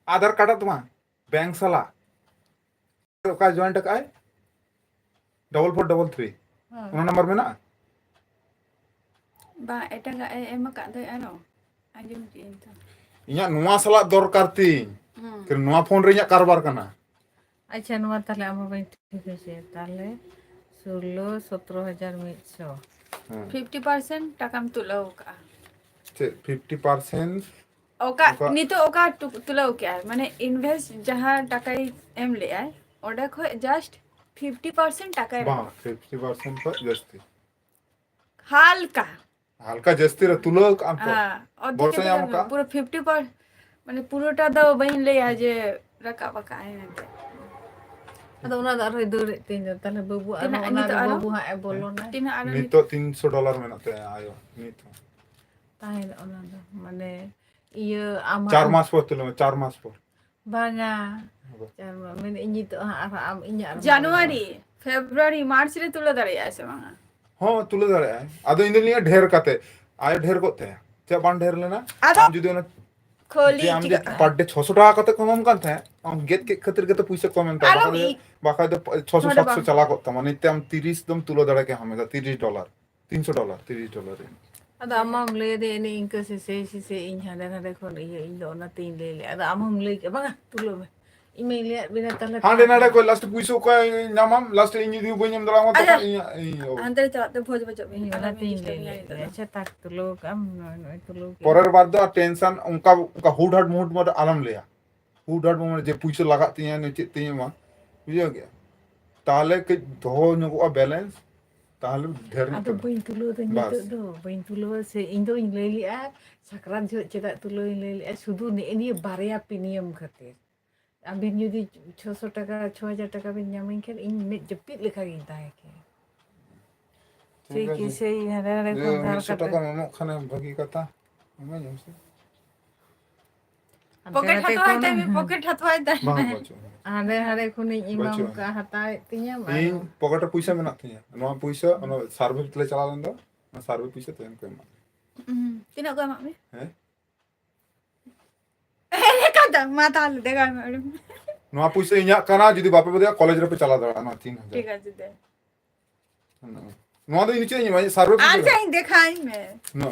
आधार card तुम्हारा bank साला का जॉइंट का है 4433 उना नंबर में ना बा एटागा एम का दो आनो आंजम की इंता इया नुआ साला दरकार तीन कि नुआ फोन रे इया कारबार कना अच्छा नुआ ताले आम बाई ठीक है ताले 16-17,100 50% टाकाम तुलाव का 50% ओका नितो ओका तुलाव क्या है माने इन्वेस्ट जहां टाका एम ले आए ओडा खो जस्ट 50% टाका बा 50% पर जस्ती हल्का हल्का जस्ती रे तुलो काम तो और बोलते हम का पूरा 50% माने पूराटा दो बहिन ले आ जे रका बका है नते अदो उना दा रे दूर तीन ताले बाबू अनो उना रे बाबू हा ए बोलो ना तीन आरो नितो $300 मेनते आयो नितो ताहे उना दा माने iya ama 4 मास पर तुलो 4 मास पर banga jarma men inyi to ara am inya जनवरी फरवरी मार्च रे तुला दरे ऐसे मांगा हां तुलो दरे आदो इन लिया ढेर कते आयो ढेर कोते चे बान ढेर लेना आदो आम जुदी ओना खोली जे आम जे पर डे 600 টাকা कते कमम कान थे आम गेट के खातिर के तो पैसा कमेंट आरो बाका दो 600 700 चला कोता माने इते आम 30 दम तुलो दरे के हमें $30 $300 ada amam le de ni ingke se inya hada kon iya indo na tin le ada amam le ke banga tulo me email ya bina tala हां दे नाडा को लास्ट पुइसो को नामम लास्ट इन दी बनिम दला मत अंदर चलाते भोज बजो ini na tin le acha tak tulo kam no tulo পরের বার দো টেনশন उनका हुड हट मूड मत आलम लिया हुड हट मूड जे पुइसो लगाती है नीचे तीन मा बुझो गया ताले के धो नको बैलेंस ताले ढेर ada bain tulo de ni do bain tulo se indo in le li a sakran jo ceda tulo in le li sudu ni ini barya pinium khatir abin jodi 600 টাকা 6000 টাকা bin nyamin kan in met jepit lekha gin ta ke ठीक है से हरे हरे को घर का टका मनो खाने भगी कथा हमें जमसे पॉकेट हतवाय ते पॉकेट हतवाय ते बांग बचो हरे हरे को नहीं इमाम का हताय तिया इन पॉकेट पैसा में नाती है नो पैसा नो सर्वे तले चला लेंदो ना सर्वे पैसा तेन को मा तीना को मामी हैं ए कादा माता ले देगा मैडम नो पैसा इया कना जदी बापे बदे कॉलेज रे पे चला दड़ा ना 3000 ठीक है दे नो दो नीचे नहीं सर्वे आ जाए दिखाई मैं नो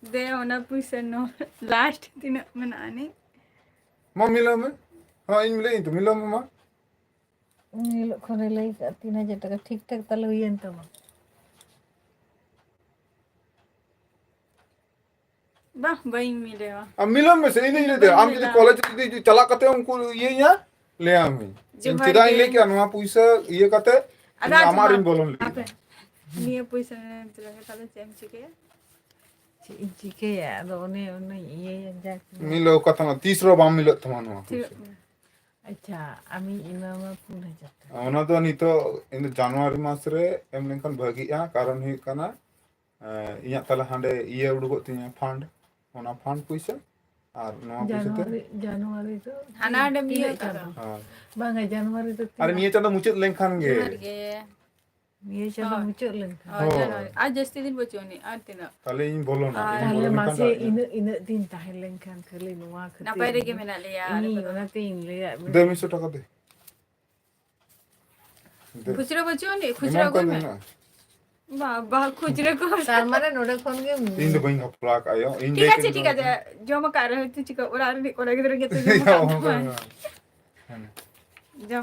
दे ओना पैसा नो लास्ट दिन मनाने मा मिलो में हां इन मिले तो मिलो में मा ni lo khore lai ka 3000 টাকা ঠিক ঠাক তালে হইয়েন তো बा वही मिलेगा अब मिलो में से नहीं लेते हम जदी कॉलेज जदी चला करते उनको ये या ले आम चिदा इन लेके अनवा पैसा ये करते हमारे इन बोलन ले निये पैसा तो लगे ताले चेम चिके jike ya do ne iya ya jak मिलो कथा 30 रो बाम मिलो तमानो अच्छा ami imama pun jata ओना तो नी तो इन जनवरी मास रे एम लेखन भागीया कारण हुई कना इया तला हांडे ये उडुगो तिया फंड ओना फंड पैसा और नवा पैसा ते januari to हना डे मिये करा हां banga januari to अरे निये चंदा मुचत लेखन गे ये चलो muncul len आज जस्ती दिन बचोनी आज दिन ताले इन बोलो ना tahle masih ine din tahilen kan kali nuwa khati ना पैरे के मेना ले यार ini ona tin le ya दे मिसो टका दे खुचरा बचोनी खुचरा को में बा बा खुचरा को tar mane node khon ge इन दे बइन प्लाक आयो इन ठीक है जो म कर रहे थे चिका और आरे को लगे के तो जो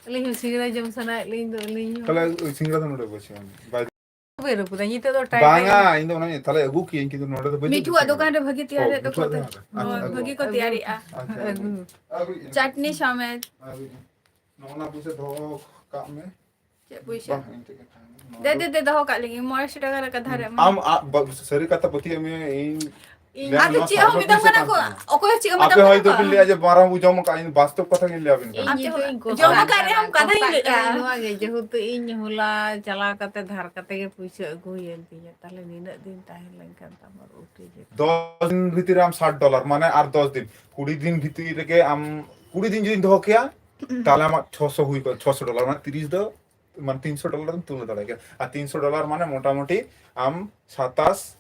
le sigira jam sana le indo le ताले सिंगरा तो नोडे बचे बाय pero puta ni to time बांगा इन दो ना ताले अगु की इनकी तो नोडे तो बजे मिठू दुकान रे भगी तैयार तो को भगी को तैयारी आ चटनी शामिल नोना पुसे धो काम में पैसा दे दो का लेंगे मोर टका का धरे आम सरी कथा पति में इन आगे ची हम तो मना को ओको ची हम आपे होय तो बिल्ली आज 12 बुझम का इन वास्तव कथा के लिया बिन जो म कर हम कथा ही nuwa ge jehutu iny hula chala kate dhar kate ge puisa agu yen tiya tale nina din tahilen kan tamar uti je 10 दिन भीतर हम $60 माने और 10 दिन 20 दिन भीतर के हम 20 दिन যদি ধকিয়া তাহলে আমার 600 হই $600 মানে 30 দ মানে $300 তুলে দাঁড়ায় আর $300 মানে মোটামুটি हम 27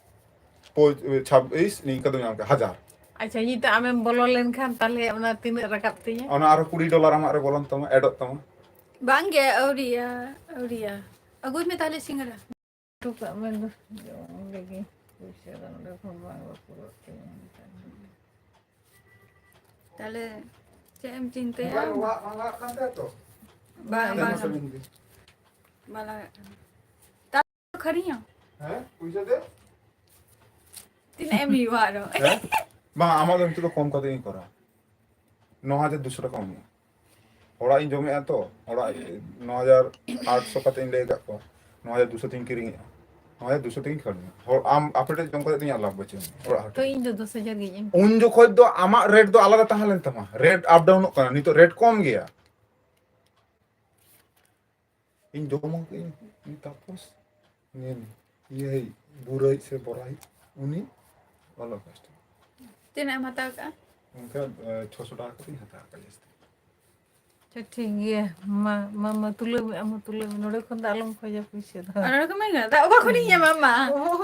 26 नहीं कदम यहाँ के 1000 ᱟᱪᱪᱷᱟ ᱱᱤᱛᱚᱜ ᱟᱢᱮᱢ ᱵᱚᱞᱚ ᱞᱮᱱᱠᱷᱟᱱ ᱛᱟᱦᱞᱮ ᱚᱱᱟ ᱛᱤᱱᱟᱹᱜ ᱨᱟᱠᱟᱵ ᱛᱤᱧᱟ? ᱚᱱᱟ ᱟᱨᱚ $20 ᱟᱢᱟᱜ ᱨᱮ ᱵᱚᱞᱚᱱ ᱛᱟᱢᱟ, ᱮᱰᱚᱜ ᱛᱟᱢᱟ। Bangge auria auria. Agut me tale singara. ᱴᱩᱠᱟᱜ ᱢᱮ ᱫᱚ ᱡᱚᱢ ᱞᱮᱜᱮ ᱯᱩᱭᱥᱟᱹ ᱫᱚ ᱱᱚᱰᱮ ᱠᱷᱚᱱ ᱵᱟᱝ ᱯᱩᱨᱟᱹᱜ ᱛᱤᱧᱟ Tale cem cinta mobile ya. ᱚᱲᱟᱜ ᱵᱟᱝ ᱞᱟᱜᱟᱜ ᱠᱟᱱ ᱛᱟᱭᱟ ᱛᱚ? Bang bang ᱥᱟᱹᱜᱩᱱ ᱜᱮ। bala. Ta khariya. হ্যাঁ পয়সা দে। Tin em liwa ro. হ্যাঁ বাং আমার তো নিতে কম কত ইন করা 9200 টাকা কম ওড়া ইন জমে এত ওড়া 9800 কত ইন লেগে গেল 9200 তিন কিরিং 9200 তিন খালি আম আপডেট জম করে দিন লাভ বচে ওড়া ᱛᱚ ᱤᱧ ᱫᱚ 10,000 ᱜᱤᱧ ᱮᱢ উন জখoj ᱫᱚ ᱟᱢᱟᱜ রেট ᱫᱚ আলাদা তাহলেন তামা রেট আপ ডাউন ᱠᱟᱱᱟ নিতো রেট কম গᱮᱭᱟ ᱤᱧ ᱡᱚᱢ ᱤᱧ তাপস নিয়ে ইয়ে বুড়াই সে বড়াই উনি ভালো caste Tin em hata ka. उनका 600 টাকা করে হাতা কাজ ᱴᱷᱤᱠ ᱜᱮᱭᱟ ᱢᱟ ᱛᱩᱞᱟᱹᱣ ᱢᱮ ᱟᱢ তুলে মে নড়ে ᱠᱷᱚᱱ ᱫᱚ ᱟᱞᱚᱢ ᱠᱷᱚᱡᱟ ᱯᱩᱭᱥᱟᱹ ᱫᱚ Ano ka may ta oka khuriya mama.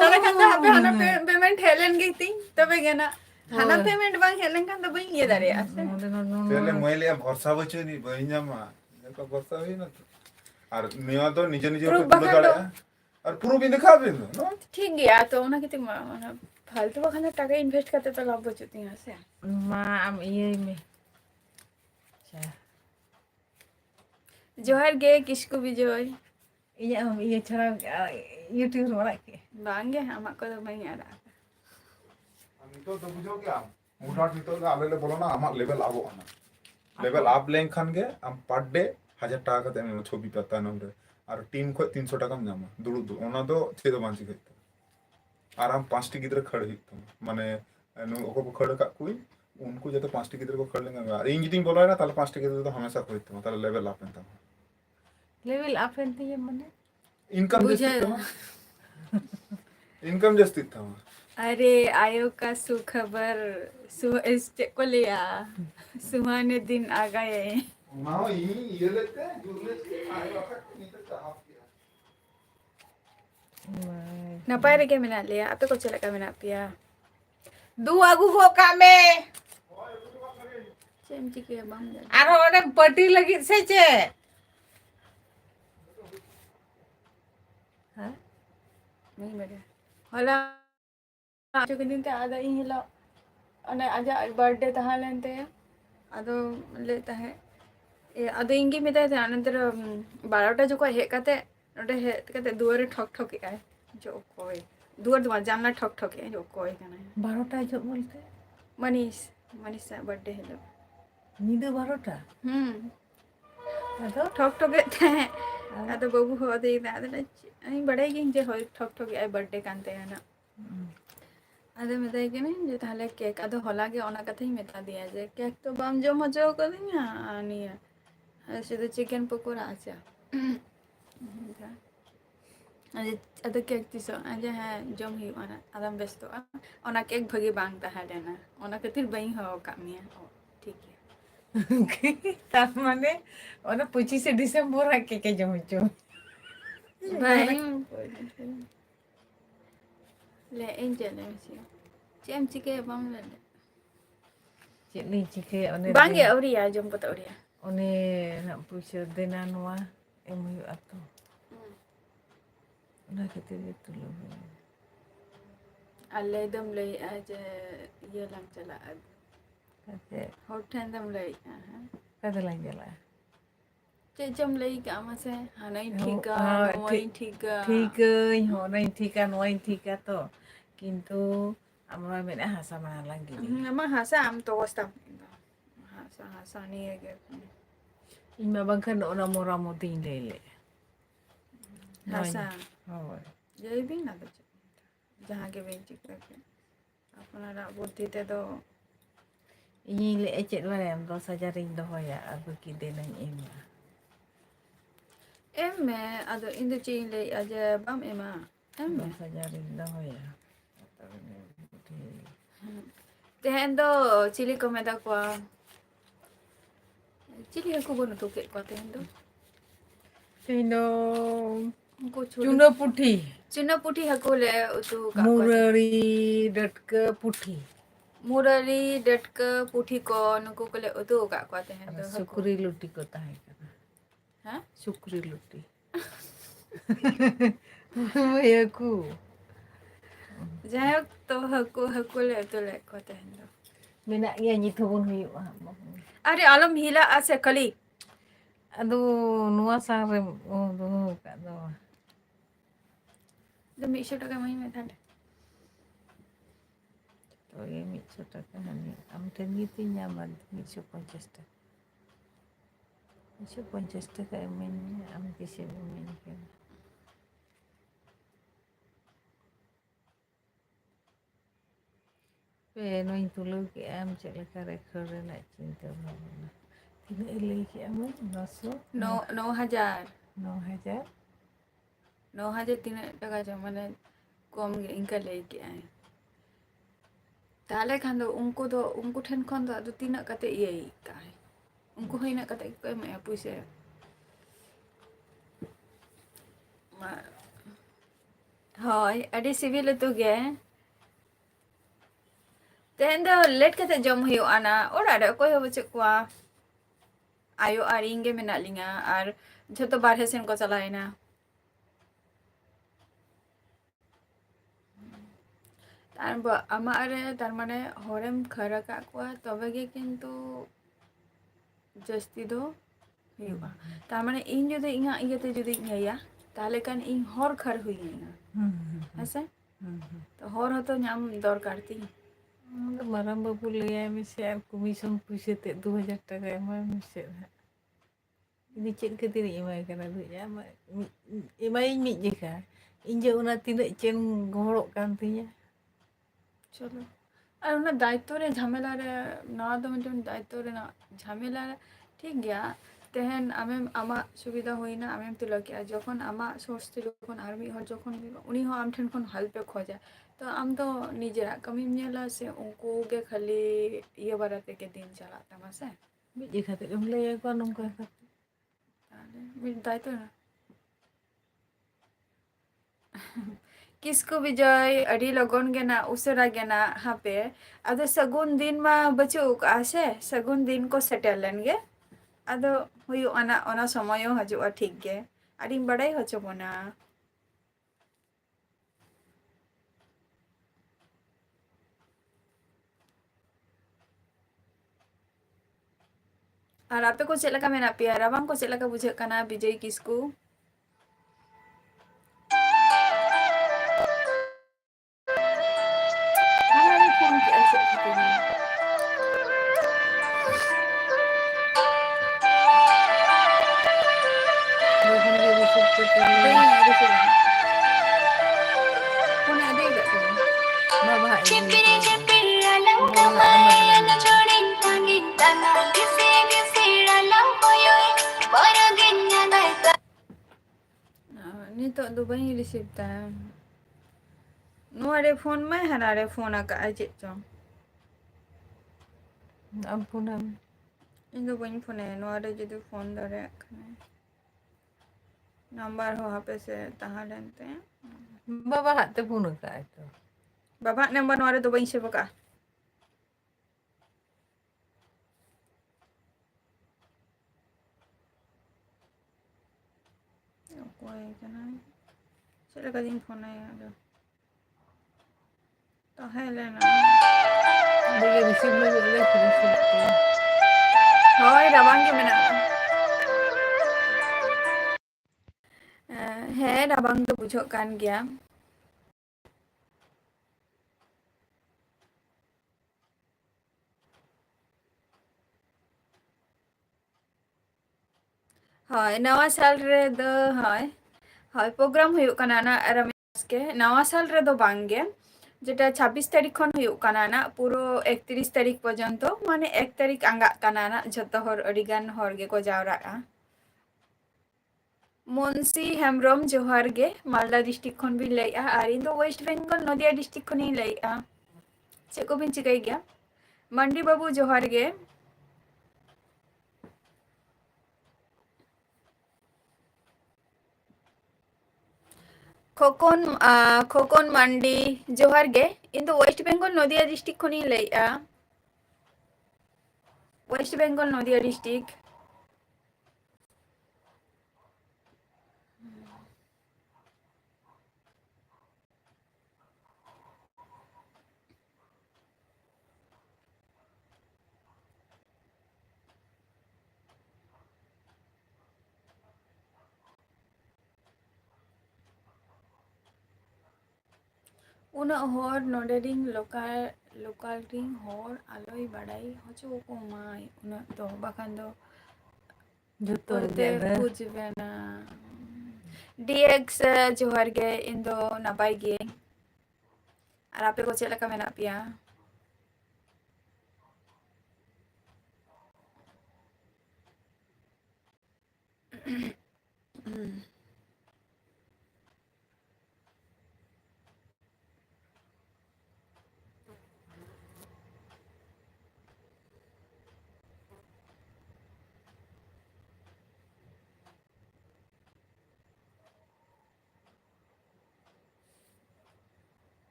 Tale kan da hape hana payment helen giti. Tabe gena. Hana payment bang helen kan da bang ye dare ase. पहले मैले भरसा बच्चे नहीं बहिना मा का भरसा है ना और निया तो निजे निजे Proof को तुले बाखान दाड़े और प्रूफ भी दिखा भी नो ठीक गया तो ना कितने mana फालतू बखाना टाका इन्वेस्ट करते तो लाभ बचती है से। मा am iyai me जोहर गे किसको भी जोय inya iya cara YouTube ᱨᱮ ᱚᱲᱟᱜ ᱠᱮ बांगे हमार को तो नहीं आ रहा। तो बुझो क्या मुडाट नितो का आले बोलो ना आमा लेवल आबो ना लेवल आप लेन खान गे हम पर डे 1000 টাকা কত এম ছবি পাতা নমরে আর টিম কো 300 টাকা নামা দুড়ু দু ওনা দো ছেদ বাঁচি গইতো আর हम 5টি গিদরে খড় হিতো মানে ওকো খড় কা কুই उनको जब 5टी गीदर को खड़ लेंगे और इन जितिन बोला है ना ताले 5टी गीदर तो हमेशा कोई तो ताले लेवल आप था লেভেল আপ এন দিয়ে মানে इनकम बुझे जस्ती था इनकम जस्ती था अरे आयो का सुखबर सु इस को लिया सुहाने दिन आ गए। ना ये लेते जुर लेते आए वक्त नहीं तो चाहत किया Napay rin kami na liya. Ape ko sila kami na piya. dua gugo kame CMG ke bang yan. aro ode party lagi se che ha नहीं मेरे होला जो के दिन ते आधा ही हिला अने आजा बर्थडे तहा लेते हैं आदो लेता है ए आदो इंगी में ते अनंतर 12टा जो को हे कते नोटे हे कते दुआरे ठक ठक आए जो कोई दुआर दुआर जानला ठक ठक है जो कोई कना 12টা ᱡᱚᱜ বলতে मनीष बर्थडे हेलो নিদে 12টা আদো ठक ठक थे आदो बाबू हो दे आदो आई बड़े गिंग जे हो ठक ठक आई बर्थडे कांते है ना आदो मेताई के नहीं जो ताले केक आदो होला के ओना कथा ही मेता दिया जे केक तो बम जो मजो कदिना आनिया শুধু চিকেন পকোড়া আছে আদো কেক দিছো আজ হ্যাঁ জম হি ওনা আদম ব্যস্ত ওনা কেক ভগি বাং তাহলে না ওনা কতির বাই হো কামিয়া ঠিক है তার মানে ওনা 25 ডিসেম্বর কে কে জমছো भाई ले एंजल है चेम चिके बम ले ᱪᱮᱫ ᱞᱤᱧ ᱪᱤᱠᱟᱹᱭᱟ ᱚᱱᱮ बांगे औरिया जम पता औरिया ᱚᱱᱮ ᱱᱟᱜ ᱯᱩᱭᱥᱟᱹ ᱫᱮᱱᱟ ᱱᱚᱣᱟ ᱮᱢ ᱦᱩᱭᱩᱜᱼᱟ ᱛᱚ ᱚᱱᱟ ᱠᱷᱟᱹᱛᱤᱨ ᱜᱮ ᱛᱩᱞᱟᱹᱣ ᱦᱩᱭᱩᱜᱼᱟ अल्ले दम ले आज ये लंग चला ᱠᱟᱛᱮ होठन दम ले हां ᱠᱟᱫᱮ ᱞᱟᱝ ᱪᱟᱞᱟᱜᱼᱟ चे जम ले काम से हानाई ठीका हाँ, नोई ठीका ᱴᱷᱤᱠᱟᱹᱧ ᱦᱚᱸ ᱴᱷᱤᱠᱟ ᱱᱚᱣᱟᱧ ᱴᱷᱤᱠᱟ ᱛᱚ ᱠᱤᱱᱛᱩ ᱟᱢᱟ ᱢᱮᱱᱟ ᱦᱟᱥᱟ ᱢᱟᱱᱟ ᱞᱟᱝ ᱜᱤᱰᱤ मा हासा आम तो वस्ता हासा हासा नहीं है के ᱤᱧ ᱢᱟ ᱵᱟᱝᱠᱷᱟᱱ ᱚᱱᱟ ᱢᱚᱨᱟ ᱢᱚᱫᱤᱧ ᱞᱟᱹᱭ ᱞᱮᱫ हासा ᱦᱳᱭ ये भी ना तो जहां के बेंच के अपना बुद्धि ते तो ᱤᱧᱤᱧ ᱞᱟᱹᱭᱮᱫᱼᱟ ᱪᱮᱫ ᱵᱟᱲᱟᱭᱟᱢ 10,000 ᱤᱧ ᱫᱚᱦᱚᱭᱟ ᱟᱨ ᱵᱟᱹᱠᱤ ᱫᱮᱱᱟᱧ ᱮᱢᱟ एम में अदो इन दो चीज ले आज बम एमा एम में 10,000 इᱧ ᱫᱚᱦᱚᱭᱟ तेहन दो चिली को मेदा को चिली को बोनो तो के को तेहन दो ᱛᱮᱦᱮᱧ ᱫᱚ को ᱪᱩᱱᱟᱹ ᱯᱩᱴᱷᱤ चुना पुठी हको ले तो का ᱢᱩᱨᱟᱹᱲᱤ ᱰᱟᱴᱠᱟᱹ ᱯᱩᱴᱷᱤ मुरारी डटका पुठी को नुकु को ले उतु का को तहन दो हको सुकुरी लुटी को ताहे कना हां सुकुरी लुटी मयकू जाय तो हको ले तो ले को तहन दो मेना गया निथबन हुयुआ अरे आलम हिला आसे कली अदो नुआ सारे ओ दो का दो तो 100 टका मही में थाले तो ये 100 टका हनी am ठेन गिती ᱧᱟᱢᱟ 150 टका 150 टका एमेन am किसे एमेन के पे नोई तुलो के am चेक लेका रेखर रेना चिंता भावना तीना ले के am 900 9000 9000 तीन टका जो माने कम गे इनका ले के आए ताले खान दो उनको ठेन खन दो अदो तीना कते ये का है उनको होइना कते को एम पुइसे हाय अडी सिविल तो गे तेन दो लेट कते जम हुयो आना ओड़ा रे कोई हो चेकवा आयो आर इंगे मेना लिंगा आर झतो बारहे सेन को चलाइना तार माने हरेम खरा का को तबे गे किंतु जस्ती दो हुआ तार माने इन जदि इंगा इयते जदि ngaya ताले कान इन हर खर हुइना ऐसे तो हर हतो नाम दरकार ती माराम बाबू ले आए में शेयर कमीशन पुइसे ते 2000 टका एमा में से ini cek ke tiri imai kana du ya imai mi jika inje una tidak cen ngorok kan tinya चलो और उना दायित्व रे झमेला रे ना तो मतलब दायित्व रे ना झमेला रे ठीक गया तेहन आमे आमा सुविधा होइना आमे तो लगे जखन आमा सोर्स ते जखन आर्मी हर जखन उनी हो आम ठन खन हेल्प खोजा तो आम तो निजेरा कमी नेला से उनको के खाली ये बाराते के दिन चला तमासे mi jika te umle ya ko nong ka ताले मी दायित्व ना किसको विजय अड़ी लगन गेना उसरा गेना हापे अदो सगुन दिन मा बचुक आसे सगुन दिन को सेटल लेनगे अदो हुयु अना समय हजुआ ठीक गे अड़ी बड़ाई हचो बना और आपे को चेलका मेना पिया रावांग को चेलका बुझे कना विजय किसको हमारे फोन के ऐसे खतरे जखन के रिसीव के नहीं पहले है रिसीव फोन आ देगा तुम्हें बाबा चिपिरी ini चिपिरी alam bawa kamay amat ano jorin tangin tana kisi kisi alam koyoy baragin niya dahil नहीं तो दुबई रिसीव था नुआरे फोन में हनारे फोन का अजे तो ampunam इन दुबई फोन है नुआरे जदि फोन दरे खने नंबर हो पे से तहा लेते हैं बाबा हाथ पुन का itu बाबा नंबर नुआरे दुबई से बका कोई कना चले का दिन फोन है यार तो है लेना dia receive lagi ada receive होय रवांगे में ना है रवांग तो बुझो कान गया हाय नवा साल रे दो हाय हाय प्रोग्राम हुयो कना ना रमेश के नवा साल रे दो बांगे जेटा 26 तारीख खन हुयो कना ना पूरो 31 तारीख पर्यंत माने 1 तारीख आंगा कना ना जतो हर अडिगान हर गे को जावरा मुंशी हेमब्रम जोहार गे मालदा डिस्ट्रिक्ट खन भी लैया आर इन दो वेस्ट बेंगल नदिया डिस्ट्रिक्ट खन ही लैया से को बिन चिकाई गया मंडी बाबू जोहार गे खोकन मांडी जोहार गे इन तो वेस्ट बेंगल नदिया डिस्ट्रिक्ट खनी लैया वेस्ट बेंगल नदिया डिस्ट्रिक्ट उना हर नोडे रिंग लोकल रिंग हर आलोय बाड़ाई हचो को माय उना तो बाखान दो Joto करते gada. बुझबे ना डीएक्स जोहार गे इन दो नापाय गे और आपे को चेक लगा मेना पिया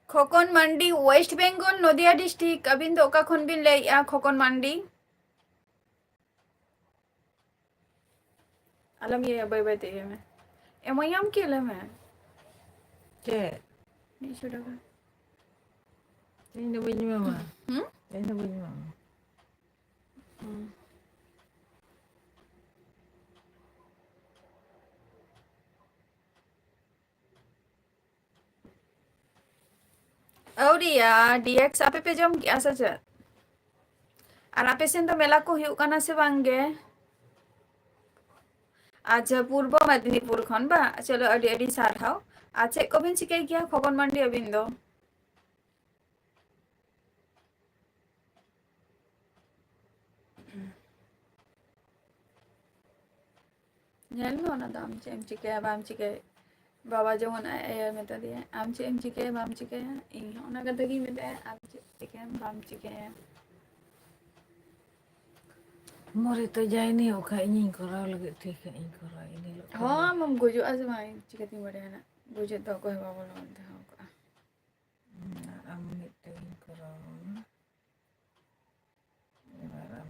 खोकन मंडी वेस्ट बेंगल नदिया डिस्ट्रिक्ट अबिन दो का खन बिन लैया खोकन मंडी alam ya bay bay te me emayam ke le me Cek. ni sudah kan Ini bunyi mama. hmm Ini bunyi mama. oh dia dx apa pe jam ki asa chat আর আপে সেন তো মেলা কো Hugh কানা সে বাঙ্গে আচ্ছা পূর্ব মেদিনীপুর খন বা চলো আডি আডি সারহাও আচ্ছা কবিন চিকাই গিয়া খগন মান্ডি অবিন দো nyal mo na dam chem chikaya bam chikaya बाबा जवन आया मेता दिया आम चे एम चिके बाम चिके इन ओना का दगी मेता आम चे चिके balm चिके Mori to jai ni oka ini korau lagi ठीक है ini korau ini lo. हाँ मम गुजो आजमा चिके ती बड़े ना गुजो तो कोई बाबा लोन था का Amit to ini korau na.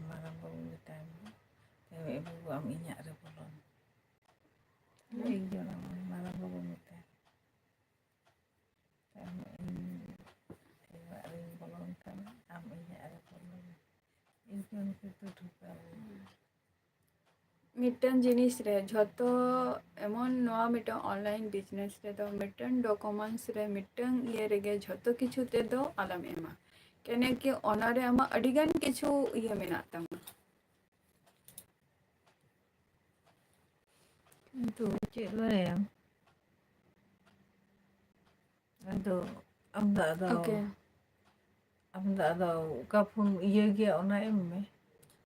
Marah baru ni time. Tapi ibu am inyak re polon. Lagi joran marah baru ni time. Time ini ibu ring polon kan am inyak re polon. Ikan kita tukar. Mitten जिनिस रे झतो एमन नवा mitten online business रे दो mitten documents रे mitten ये रेगे झतो किछु ते दो आलम एमा केने कि ओना रे आमा अडिगन किछु ये मेना तमा Itu cik lah yang. Aduh, am tak tahu. Okay Am tak tahu. Kapun iya dia ona emme.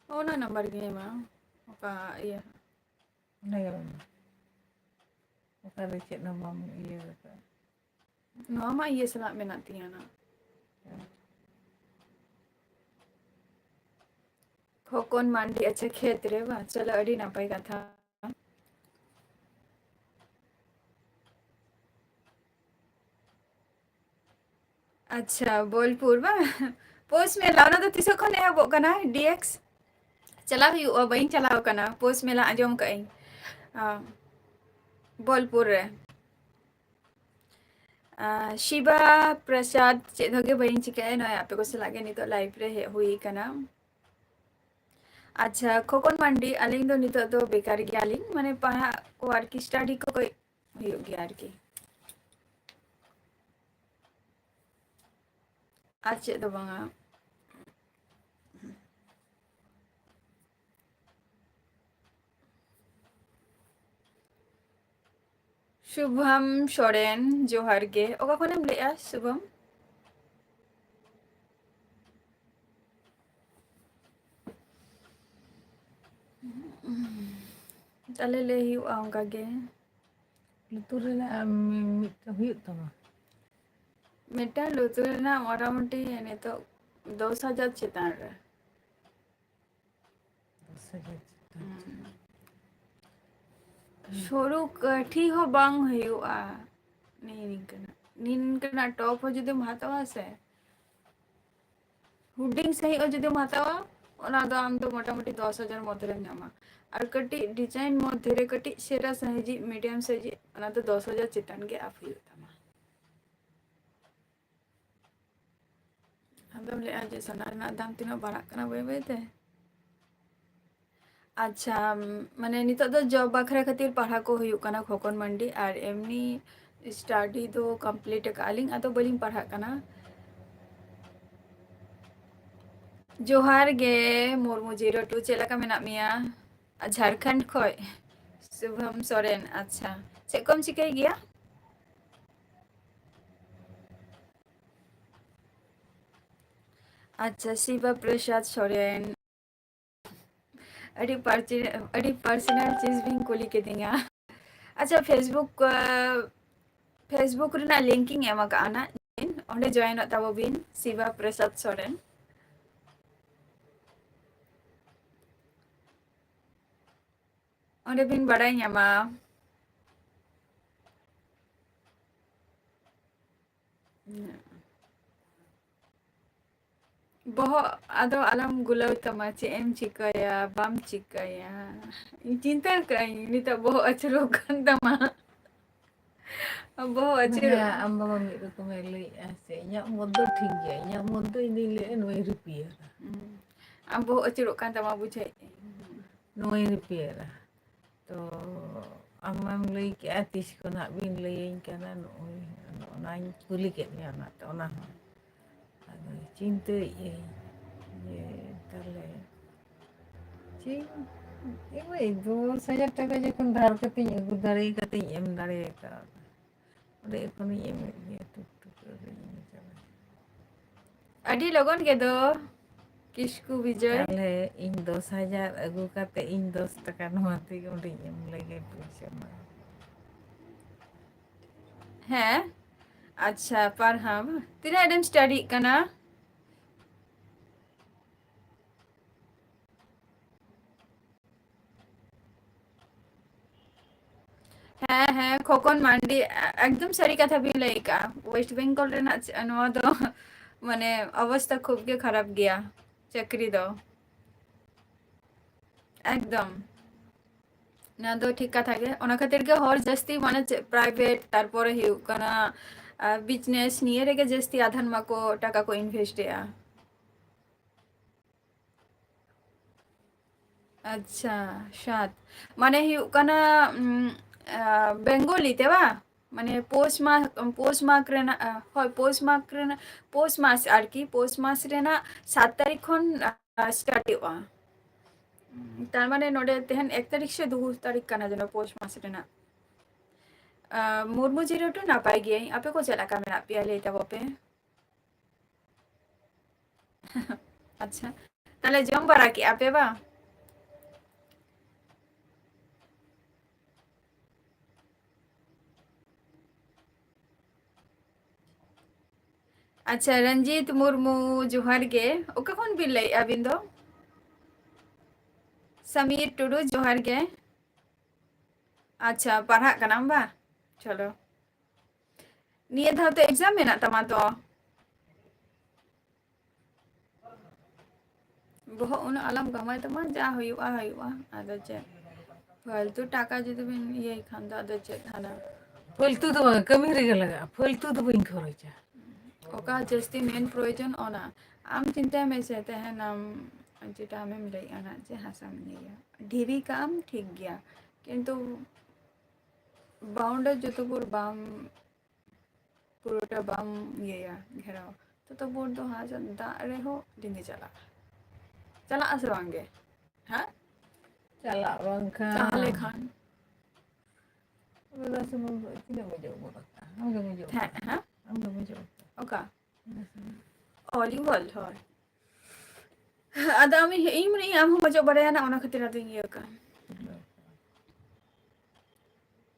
ओना नंबर गे मा ओका ये Ona yang. Oka recek nama iya ka. नवा मा ये सला मेना तियाना खोकन मांडी अच्छा खेत रे बा चलो अडी ना पाई कथा अच्छा बोलपुर बा पोस्ट में लाना तो तिसो खन है वो कना डीएक्स चला हुई बई चलाओ कना पोस्ट में ला आजम कई बोलपुर रे शिवा प्रसाद चेद होगे बई चिकाय न आपे को सलागे नि तो लाइव रे हुई कना अच्छा खोकन मांडी अलिंग दो नितो दो बेकार गियालिंग माने पढ़ा को आर की स्टडी को कोई हुई गया आर की आज चेद दो बांगा शुभम सोरेन जोहार गे ओका खनेम लेया शुभम ताले ले हिउ आऊंगा गे Lutur na mit huyuk tama. मिटा लुतुर ना मोटामुटी यानी तो 10,000 चेतान रे 10,000 ᱥᱚᱨᱩ ᱠᱟᱹᱴᱷᱤ ᱦᱚᱸ ᱵᱟᱝ ᱦᱩᱭᱩᱜᱼᱟ ᱱᱤᱝᱠᱟᱹᱱᱟᱜ ᱴᱚᱯ ᱦᱚᱸ ᱡᱩᱫᱤᱢ ᱦᱟᱛᱟᱣᱟ ᱥᱮ ᱦᱩᱰᱤᱧ ᱥᱟᱺᱦᱤᱡ ᱦᱚᱸ ᱡᱩᱫᱤᱢ ᱦᱟᱛᱟᱣᱟ ᱚᱱᱟ ᱫᱚ ᱟᱢ ᱫᱚ ᱢᱚᱴᱟᱢᱩᱴᱤ 10,000 ᱢᱚধ্যে ᱨᱮᱢ ᱧᱟᱢᱟ আর ᱠᱟᱹᱴᱤᱡ ᱰᱤᱡᱟᱭᱤᱱ ᱢᱚধ্যে ᱨᱮ ᱠᱟᱹᱴᱤᱡ ᱥᱮᱨᱟ ᱥᱟᱺᱦᱤᱡ ᱢᱤᱰᱤᱭᱟᱢ ᱥᱟᱺᱦᱤᱡ ᱚᱱᱟ ᱫᱚ 10,000 ᱪᱮᱛᱟᱱ ᱜᱮ ᱟᱯ ᱦᱩᱭᱩᱜ ᱛᱟᱢᱟ ᱟᱫᱚᱢ ᱞᱟᱹᱭᱟ ᱡᱮ ᱥᱚᱱᱟ ᱨᱮᱱᱟᱜ ᱫᱟᱢ ᱛᱤᱱᱟᱹᱜ ᱵᱟᱲᱟᱜ ᱠᱟᱱᱟ ᱵᱟᱹᱭ ᱵᱟᱹᱭᱛᱮ ᱟᱪᱪᱷᱟ ᱢᱟᱱᱮ ᱱᱤᱛᱚᱜ ᱫᱚ ᱡᱚᱵ ᱵᱟᱠᱷᱨᱟ ᱠᱷᱟᱹᱛᱤᱨ ᱯᱟᱲᱦᱟᱣ ᱠᱚ ᱦᱩᱭᱩᱜ ᱠᱟᱱᱟ ᱠᱷᱚᱠᱚᱱ ᱢᱟᱱᱰᱤ ᱟᱨ ᱮᱢᱱᱤ ᱥᱴᱟᱰᱤ ᱫᱚ ᱠᱚᱢᱯᱞᱤᱴ ᱟᱠᱟᱜ ᱞᱤᱧ ᱟᱫᱚ ᱵᱟᱹᱞᱤᱧ ᱯᱟᱲᱦᱟᱜ ᱠᱟᱱᱟ ᱡᱚᱦᱟᱨ ᱜᱮ ᱢᱩᱨᱢᱩ ᱡᱤᱨᱳ ᱴᱩ ᱪᱮᱫ ᱞᱮᱠᱟ ᱢᱮᱱᱟᱜ ᱢᱮᱭᱟ ᱡᱷᱟᱲᱠᱷᱚᱸᱰ ᱠᱷᱚᱡ ᱥᱩᱵᱷᱚᱢ ᱥᱚᱨᱮᱱ ᱟᱪᱪᱷᱟ ᱪᱮᱫ ᱠᱚᱢ ᱪᱤᱠᱟᱹᱭ ᱜᱮᱭᱟ ᱟᱪᱪᱷᱟ ᱥᱤᱵᱟ ᱯᱨᱚᱥᱟᱫ ᱥᱚᱨᱮᱱ ᱟᱹᱰᱤ ᱯᱟᱨᱥᱚᱱᱟᱞ ᱪᱤᱡ ᱵᱤᱱ ᱠᱩᱞᱤ ᱠᱤᱫᱤᱧᱟ ᱟᱪᱪᱷᱟ ᱯᱷᱮᱥᱵᱩक ᱨᱮᱱᱟᱜ ᱞᱤᱝᱠ ᱤᱧ ᱮᱢ ᱟᱠᱟᱜᱼᱟ ᱱᱟ ᱚᱸᱰᱮ ᱡᱚᱭᱮᱱᱚᱜ ᱛᱟᱵᱚ ᱵᱤᱱ ᱥᱤᱵᱟ ᱯᱨᱚᱥᱟᱫ ᱥᱚᱨᱮᱱ ᱚᱸᱰᱮ ᱵᱤᱱ ᱵᱟᱲᱟᱭ ᱧᱟᱢᱟ ᱵᱚᱦᱚᱜ ᱟᱫᱚ ᱟᱞᱚᱢ ᱜᱩᱞᱟᱹᱣ ᱛᱟᱢᱟ ᱪᱮᱫ ᱮᱢ ᱪᱤᱠᱟᱹᱭᱟ ᱵᱟᱢ ᱪᱤᱠᱟᱹᱭᱟ ᱤᱧ ᱪᱤᱱᱛᱟᱹ ᱠᱟᱜ ᱟᱹᱧ ᱱᱤᱛᱚᱜ ᱵᱚᱦᱚᱜ ᱟᱹᱪᱩᱨᱚᱜ ᱠᱟᱱ ᱛᱟᱢᱟ ᱵᱚᱦᱚᱜ ᱟᱹᱪᱩᱨᱚᱜ ᱦᱮᱸ ᱟᱢ ᱵᱟᱵᱟ ᱢᱤᱫ ᱨᱚᱠᱚᱢᱮ ᱞᱟᱹᱭᱮᱜᱼᱟ ᱥᱮ ᱤᱧᱟᱹᱜ ᱢᱚᱛ ᱫᱚ ᱴᱷᱤᱠ ᱜᱮᱭᱟ ᱤᱧᱟᱹᱜ ᱢᱚᱛ ᱫᱚ ᱤᱧ ᱫᱩᱧ ᱞᱟᱹᱭᱮᱜᱼᱟ ᱱᱩᱭ ᱨᱤᱯᱤᱭᱟᱨᱟ ᱟᱢ ᱵᱚᱦᱚᱜ ᱟᱹᱪᱩᱨᱚᱜ ᱠᱟᱱ ᱛᱟᱢᱟ ᱵᱩᱡᱷᱟᱹᱣ ᱱᱩᱭ ᱨᱤᱯᱤᱭᱟᱨᱟ ᱛᱚ ᱟᱢᱮᱢ ᱞᱟᱹᱭ ᱠᱮᱜᱼᱟ ᱛᱤᱥ ᱠᱷᱚᱱᱟᱜ ᱵᱤᱱ ᱞᱟᱹᱭᱟᱹᱧ ᱠᱟᱱᱟ ᱱᱚᱜᱼᱚᱭ ᱚᱱᱟᱧ ᱠᱩᱞᱤ ᱠᱮᱫ ᱢᱮᱭᱟ ᱚᱱᱟᱛᱮ ᱚᱱᱟ ᱦᱚᱸ ᱟᱫᱚ ᱪᱤᱱᱛᱟᱹᱭᱮᱜ ᱟᱹᱧ ᱡᱮ ᱛᱟᱦᱞᱮ ᱪᱮᱫ 10,000 টাকা যখন ধার কাতেই আগুন দাঁড়িয়ে কাতেই এম দাঁড়িয়ে কাটা ওরে এখনই এমএ দিয়ে টুকটুক করে এমএ চালায় ᱟᱹᱰᱤ ᱞᱚᱜᱚᱱ ᱜᱮᱫᱚ ᱠᱤᱥᱠᱩ ᱵᱤᱡᱚᱭ তাহলে ᱤᱧ 10,000 ᱟᱹᱜᱩ ᱠᱟᱛᱮ ᱤᱧ 10 টাকা ᱱᱚᱣᱟ ᱛᱮᱜᱮ ᱚᱸᱰᱮᱧ ᱮᱢ ᱞᱮᱜᱮ ᱯᱩᱭᱥᱟᱹ ᱢᱟ ᱦᱮᱸ ᱟᱪᱪᱷᱟ ᱯᱟᱨᱦᱟᱢ ᱛᱤᱱᱟᱹᱜ ᱨᱮᱢ ᱥᱴᱟᱰᱤᱜ ᱠᱟᱱᱟ ᱦᱮᱸ ᱠᱷᱚᱠᱚᱱ ᱢᱟᱱᱰᱤ একদম সারি কথা বিন ᱞᱟᱹᱭ ᱠᱟᱜᱼᱟ ওয়েস্ট বেঙ্গল ᱨᱮᱱᱟᱜ ᱱᱚᱣᱟ ᱫᱚ ᱢᱟᱱᱮ ᱚᱵᱚᱥᱛᱟ ᱠᱷᱩᱵ ᱜᱮ ᱠᱷᱟᱨᱟᱯ ᱜᱮᱭᱟ ᱪᱟᱹᱠᱨᱤ ᱫᱚ একদম ᱱᱚᱣᱟ ᱫᱚ ᱴᱷᱤᱠ ᱠᱟᱛᱷᱟ ᱜᱮ ᱚᱱᱟ ᱠᱷᱟᱹᱛᱤᱨ ᱜᱮ ᱦᱚᱲ ᱡᱟᱹᱥᱛᱤ ᱢᱟᱱᱮ ᱯᱨᱟᱭᱵᱷᱮᱴ ᱛᱟᱨᱯᱚᱨᱮ ᱦᱩᱭᱩᱜ ᱠᱟᱱᱟ বিজনেস নিয়ে রেগে জাস্তি আধান মাকো টাকা কো ইনভেস্ট এয়া আচ্ছা 7 মানে হুᱭᱩᱜ ᱠᱟᱱᱟ বেঙ্গলি তে বা মানে পৌষ মাস রেনা হয় পৌষ মাস আর কি পৌষ মাস রেনা 7 তারিখ খন স্টার্ট ᱦᱩᱭᱩᱜᱼᱟ তার মানে নোডে তেহেন 1 তারিখ সে 2 তারিখ কানা যেন পৌষ মাস রেনা মুরমু জিরোটু নাপাই গিয়ে আপে কো ᱪᱮᱫ ᱞᱮᱠᱟ ᱢᱮᱱᱟᱜ ᱯᱮᱭᱟ ᱞᱟᱹᱭ ᱛᱟᱵᱚ ᱯᱮ আচ্ছা তাহলে জম বাড়া কি আপে বা अच्छा रंजीत मुर्मू जोहार गे ओका खन बिन लई अबिन दो समीर टुडू जोहार गे अच्छा पढ़ा कनाम बा चलो निये धाव तो एग्जाम में ना तमा तो बहुत उन आलम गमाय तमा जा हुआ आदो चे फालतू टाका जुदी बिन ये खान दो आदो चे थाना ফালতু তো কামি রেগে লাগা ফালতু তো বইন খরচা ओका जस्ती मेन प्रयोजन ओना आम चिंता में से तहन आम जेटा हमें मिले आना जे हासा मिलिया ढेरी काम ठीक गया किंतु बाउंडर जतपुर बाम पुरोटा बाम ये घेराव तो बोर दो हाँ दा रे हो डिंगे चला असरवांगे हाँ চালা বাংখা चाहले खान বলা সময় তিনে মজা বলা আমরা মজা हाँ हाँ আমরা মজা ओका ऑलिव ऑयल হয় ada ami imni am mojok baraya na ona khatir ado iya ka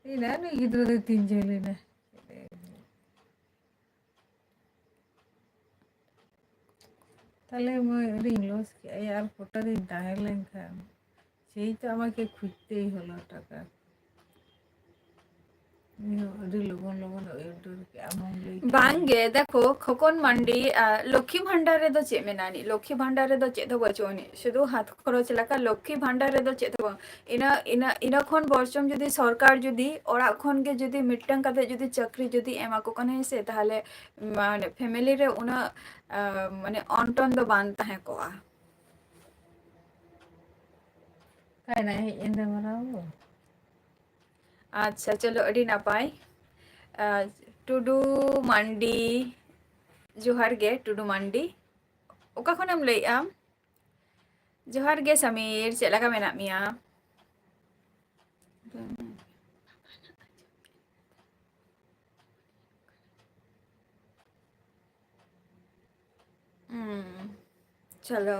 এই না নি গিদ্রদের 3 ছেলে না তাহলে মই রিং লস কি আর ফটো দিন তাহলে লেনখান সেই তো আমাকে খুঁজতেই হলো টাকা আরে লগন লগন ওইটাকে এমন লইকে बांगे देखो खकोन मंडी लक्ष्मी भंडार रे दो चे मेनानी लक्ष्मी भंडार रे दो चे दो बचोनी शुधु हाथ खरच लका लक्ष्मी भंडार रे दो चे दो इना इना इना खन बर्षम जदि सरकार जदि ओरा खन के जदि मिटन काते जदि चक्री जदि एमा को कने से ताहले माने फैमिली रे उना माने ऑनटन दो बांधता है कोआ তাই না এনে বানাবো अच्छा चलो अड़ी नापाय टुडू मंडी जोहार गे टुडू मंडी ओका खनम लई आम जोहार गे समीर चेक लगा मेना मिया चलो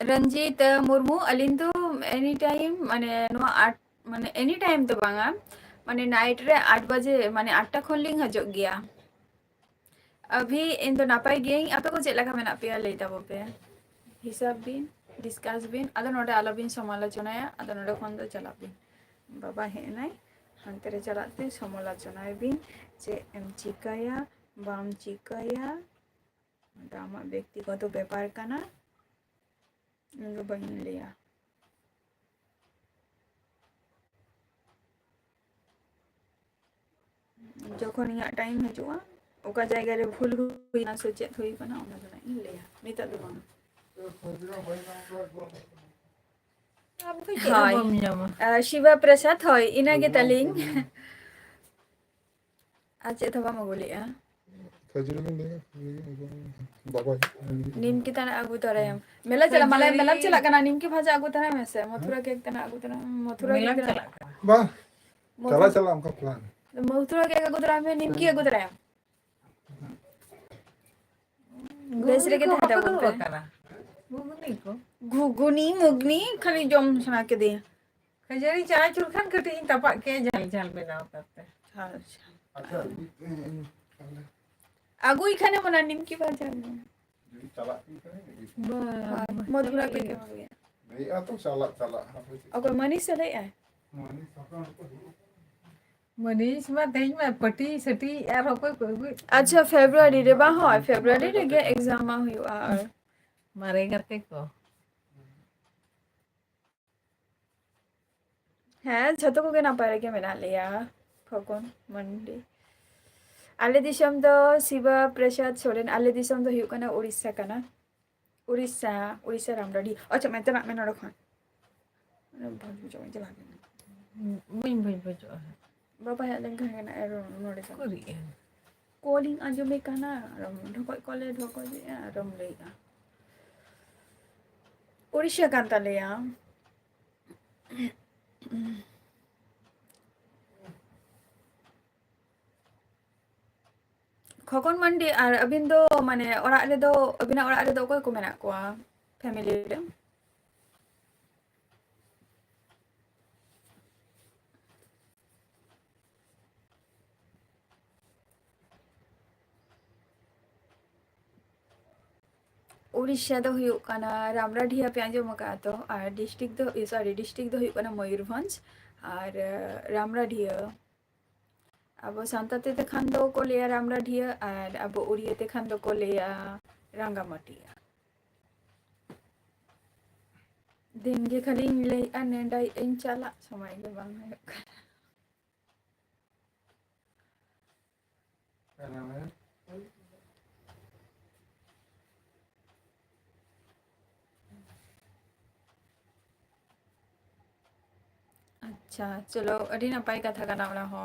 रंजीत मुर्मू अलिन तो एनी टाइम माने नो आठ माने एनी टाइम तो बांगा माने नाइट रे 8 बजे माने 8टा खन लिंग हजो गया अभी इन तो नापाई गेई आपे को चेक लगा मेना पे लई दाबो पे हिसाब बिन डिस्कस बिन आदो नोडे आलो बिन समालोचनाया आदो नोडे खन दो चला बिन बाबा हे नाई हांते रे चलाते समालोचनाय बिन जे एम चिकाया बाम चिकाया दामा व्यक्तिगत ব্যাপার কানা इनको बन लिया যখন ইয়া টাইম হজুয়া ওকা জায়গা রে ভুল হুই না সচেত হুই কনা ওনা জনা इन लिया নিতা দো বাং আপনি কি হাই বাম জামা শিবা প্রসাদ হয় ইনাগে তালিং আজে থবা মগুলিয়া खजूर में लेगा बाबा नीम की तना आगु तरायम मेला चला मलाई मेला चला कना नीम की भाजा आगु तरायम ऐसे मथुरा केक तना आगु तना मथुरा মেলা केक চালা वाह चला चला हमका प्लान मथुरा केक आगु तरायम नीम की आगु तरायम बेसरे के था apa बोलते kara bukan ko घुगुनी मुगनी खाली जम सुना के दिया खजरी चाय चुरखन कटी tapak ke jal jal benaw kate अच्छा आगु इखाने मना नीम की भाजा चला मथुरा केक नहीं आ तो चला चला ओके मनी से ले आए manis ma tein ma pati seti ar hokoy koy अच्छा फेब्रुआरी रे बा হয় फेब्रुआरी रे गे एग्जाम हुआ और mare gate ko है छतो को के ना पारे के मेना लिया फकोन मंडी आले दिसम दो शिवा प्रसाद सोरेन आले दिसम दो हुआ ना उड़ीसा कना उड़ीसा उड़ीसा रामडाडी अच्छा मैं तो ना मैं नड़ो खान बहुत बुझो मैं चला bing bing bojo बाबा है लेकिन खाना एरो नोड़े का kuri कॉलिंग आजो में कना रम ढको कॉले ढको जे रम लेगा उड़ीसा कांता लिया खकन मंडी और अबिन दो माने ओरा रे दो अबिना ओरा रे दो कोई को मेना कोआ फैमिली रे उड़ीसा दो हुयुक काना रामराढिया पे आंजम का तो और डिस्ट्रिक्ट दो सॉरी डिस्ट्रिक्ट दो हुयुक काना मयूरभंज और रामराढिया अब सांताते ते खान दो को लिया रामराढिया और अब उड़िया ते खान दो को लिया रंगामाटिया दिन के खाली ले अनेंडाई इन चला समय के बांग अच्छा चलो अड़ी नपाई कथा का नाम हो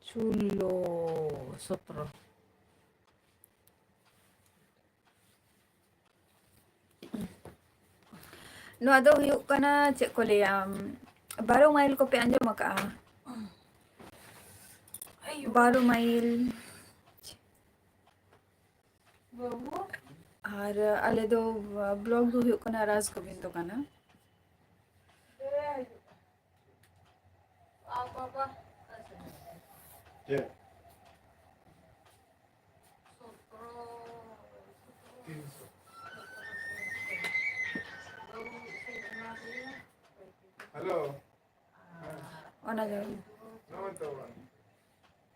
chulo sotro नो दो हुयुक काना चेक को लिया 12 माइल को पे आंजम का ayo 12 माइल और आले दो ब्लॉग दो हुयुग कना राज गोविंद कना हेलो ओना दो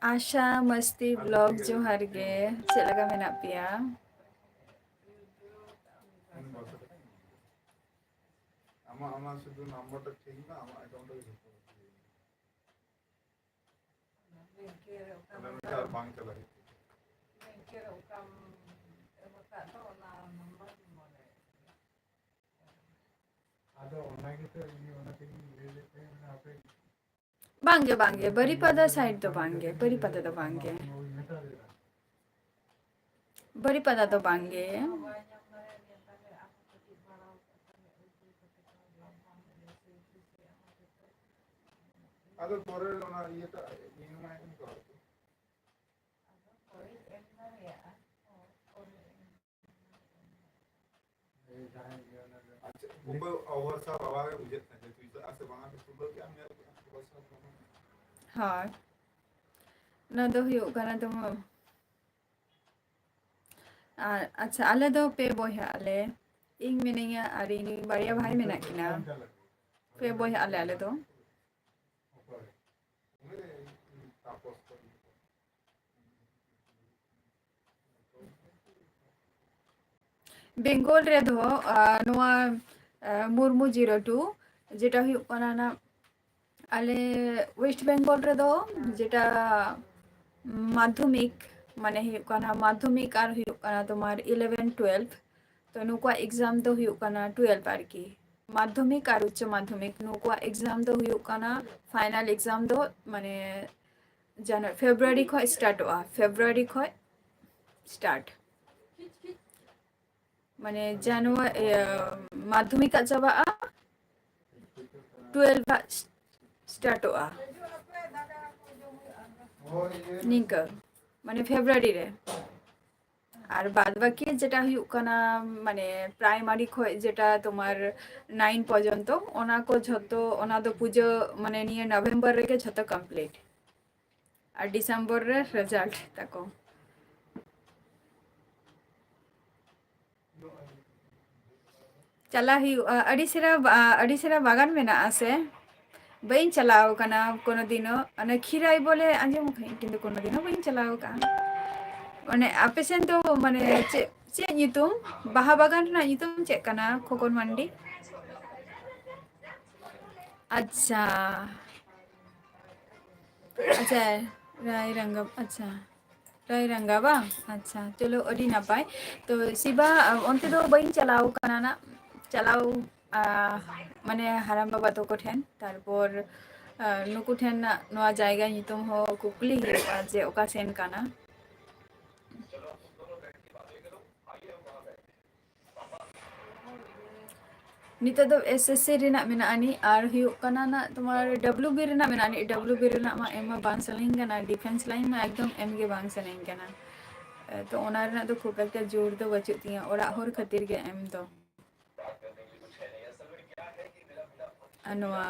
आशा मस्ती ब्लॉग जोहार गे चेद लगा मेना पिया आमा आमा शुद्ध नंबर तो ठीक ना आमा अकाउंट तो चार पांच चला बांगे बांगे बरीपदा साइड तो बांगे बरीपदा तो बांगे बरीपदा तो बांगे अदो तोरे ना ये तो ईएमआई नहीं कर अच्छा वो ओवर सा बाबा के बुझे थे तो इसे ऐसे बना के सुबह क्या मेरे हाँ ना दो हुयुग कना तो अच्छा आले दो पे बोया आले ᱤᱧ ᱢᱤᱱᱟᱹᱧᱟ ᱟᱨ ᱤᱧ ᱵᱟᱨᱭᱟ ᱵᱷᱟᱭ ᱢᱮᱱᱟᱜ ᱠᱤᱱᱟ ᱯᱮ ᱵᱚᱭᱦᱟᱜ ᱟᱞᱮ ᱟᱞᱮ ᱫᱚ बेंगल रे दो नोआ मुर्मू 02 जेटा हुयुग कना ना आले वेस्ट बेंगल रे दो जेटा माध्यमिक माने हुयुग कना माध्यमिक और हुयुग कना तुम्हार 11 12 तो नुकुआ एग्जाम दो हुयुग कना 12 आरकी माध्यमिक और उच्च माध्यमिक नुकुआ एग्जाम दो हुयुग कना फाइनल एग्जाम दो माने जनवरी फेब्रुआरी खो स्टार्ट हुआ फेब्रुआरी खो स्टार्ट माने जनवरी माध्यमिक चाबा 12 स्टार्ट हुआ निका माने फेब्रुआरी रे और बाद बाकी जेटा हुयुग कना माने प्राइमारी खो जेटा तुम्हार 9 पर्यंत ओना को झतो ओना दो पूजा माने निये नवंबर रे के झतो कंप्लीट और डिसेंबर रे रिजल्ट तको चला ही अड़ीसेरा बागान में ना आसे बइन चलाओ कना कोनो दिनो अने खिराई बोले आंजम खई किंतु कोनो दिनो बइन चलाओ का माने आपेसेन तो माने चे नितुम बाहा बागान ना नितुम चे कना खोकन मंडी अच्छा अच्छा राय रंगम अच्छा राय रंगा बा अच्छा चलो अड़ी नापाय तो सिबा onte do bain chalao kana na chalao माने हाराम बाबा तको ठेन तारपर नुकु ठेन नोआ जायगा नितुम हो कुकली हुयुगा जे ओका सेन काना नितो दो एसएससी रेना मेना आनी आर हुयुग कना ना तुम्हार डब्ल्यूबी रेना मेना आनी डब्ल्यूबी रेना मा एमा बांग सलिंग कना डिफेंस लाइन मा एकदम एम गे बांग सलिंग कना तो ओना रेना तो खूब एकटा जोर दो बचुत तिया ओरा होर खातिर गे एम तो नोआ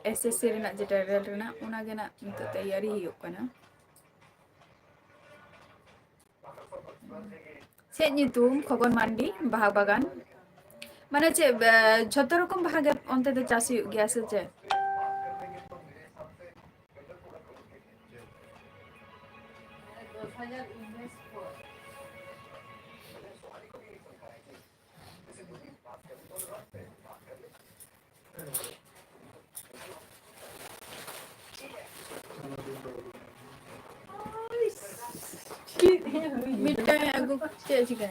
एसएससी रेना जेटा रेल रेना ओना गे ना नितो तैयारी हुयुग कना से नितुम खगन मांडी बाहा बागान माने चे झतो रकम भागे onte do चास हुयुग गया से चे मिटाई अगु चे चिका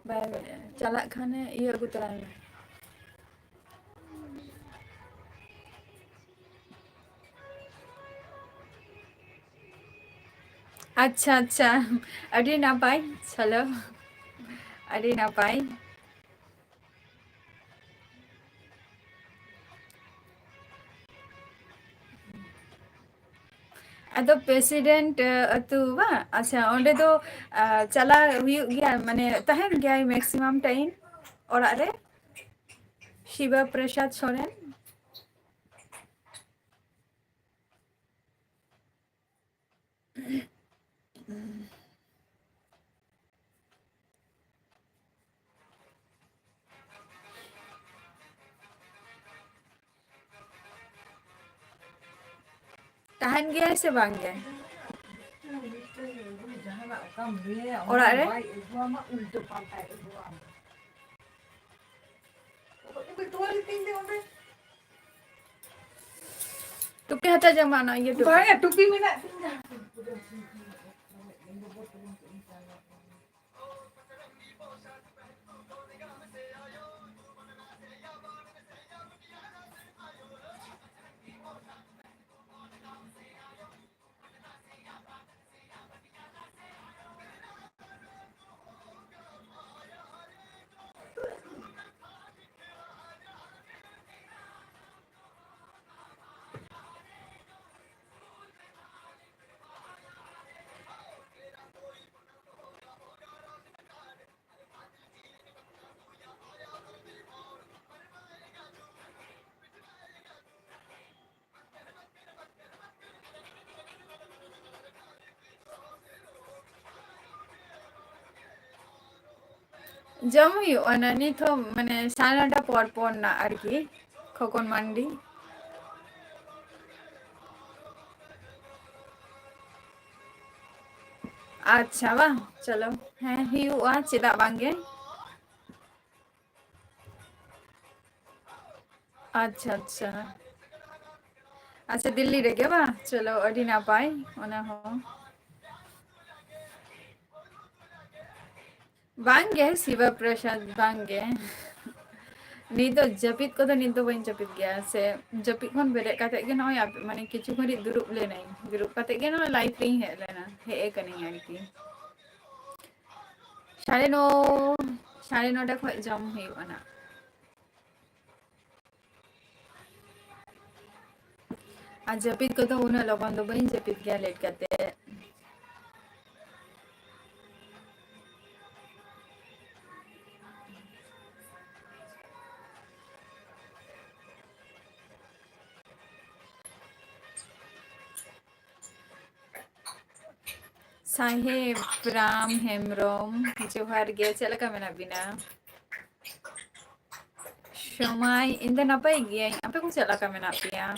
बाय चला खाने ये अगु तरा अच्छा अच्छा अड़ी ना पाई चलो अड़ी ना पाई ᱟᱫᱚ ᱯᱨᱮᱥᱤᱰᱮᱱᱴ ᱟᱹᱛᱩ ᱵᱟᱝ ᱟᱪᱪᱷᱟ ᱚᱸᱰᱮ ᱫᱚ ᱪᱟᱞᱟᱣ ᱦᱩᱭᱩᱜ ᱜᱮᱭᱟ ᱢᱟᱱᱮ ᱛᱟᱦᱮᱱ ᱜᱮᱭᱟᱭ ᱢᱮᱠᱥᱤᱢᱟᱢ ᱴᱟᱭᱤᱢ ᱚᱲᱟᱜ ᱨᱮ ᱥᱤᱵᱟ ᱯᱨᱚᱥᱟᱫ Soren tahan gaya se bang ge jahanak okam dia Orang re? baik gua mah untuk pantai gua. Pokoknya betul tinggi orang. tupi hata jama na ye tupi Banyak tupi minat tinggal. jam huyu ana ni tho mane sanata por na arki khokon mandi अच्छा वाह चलो है हुआ चेदा बांगे अच्छा अच्छा अच्छा दिल्ली रे के बा चलो अडी ना पाई ओना हो बांगे शिवा प्रसाद बांगे नी तो जपित को तो नी तो बन जपित गया से जपित खन बेरे काते के नय माने किछु घड़ी दुरुप ले नहीं दुरुप काते के न लाइफ रे हे लेना हे कनी आरकी 9:30 खय जम हुई ना आज जपित को तो उना लोगन तो बन जपित गया लेट करते साहेब राम हेमरोम जोहार गे चलका मेना बिना समय इंदा नपाई गे आपे को चलका मेना पिया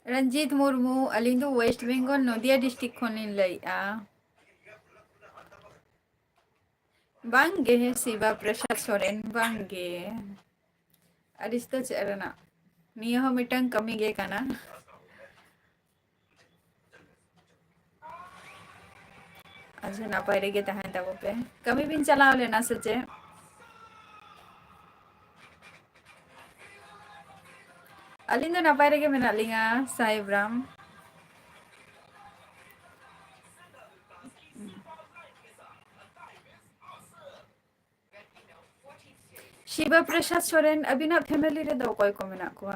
रंजीत मुर्मू अलिंदो वेस्ट बेंगल नदिया डिस्ट्रिक्ट खनिन लइआ बांगे शिवा प्रसाद सोरेन बांगे अरिस्तो चरना निया हो मिटंग कमी गे काना अच्छा ना पारे गे तहन तब पे कमी बिन चलाव लेना सचे अलिंदो ना पारे गे मेना लिंगा साहेब राम शिवा प्रसाद सोरेन अबिना फैमिली रे दो कोई को मेना को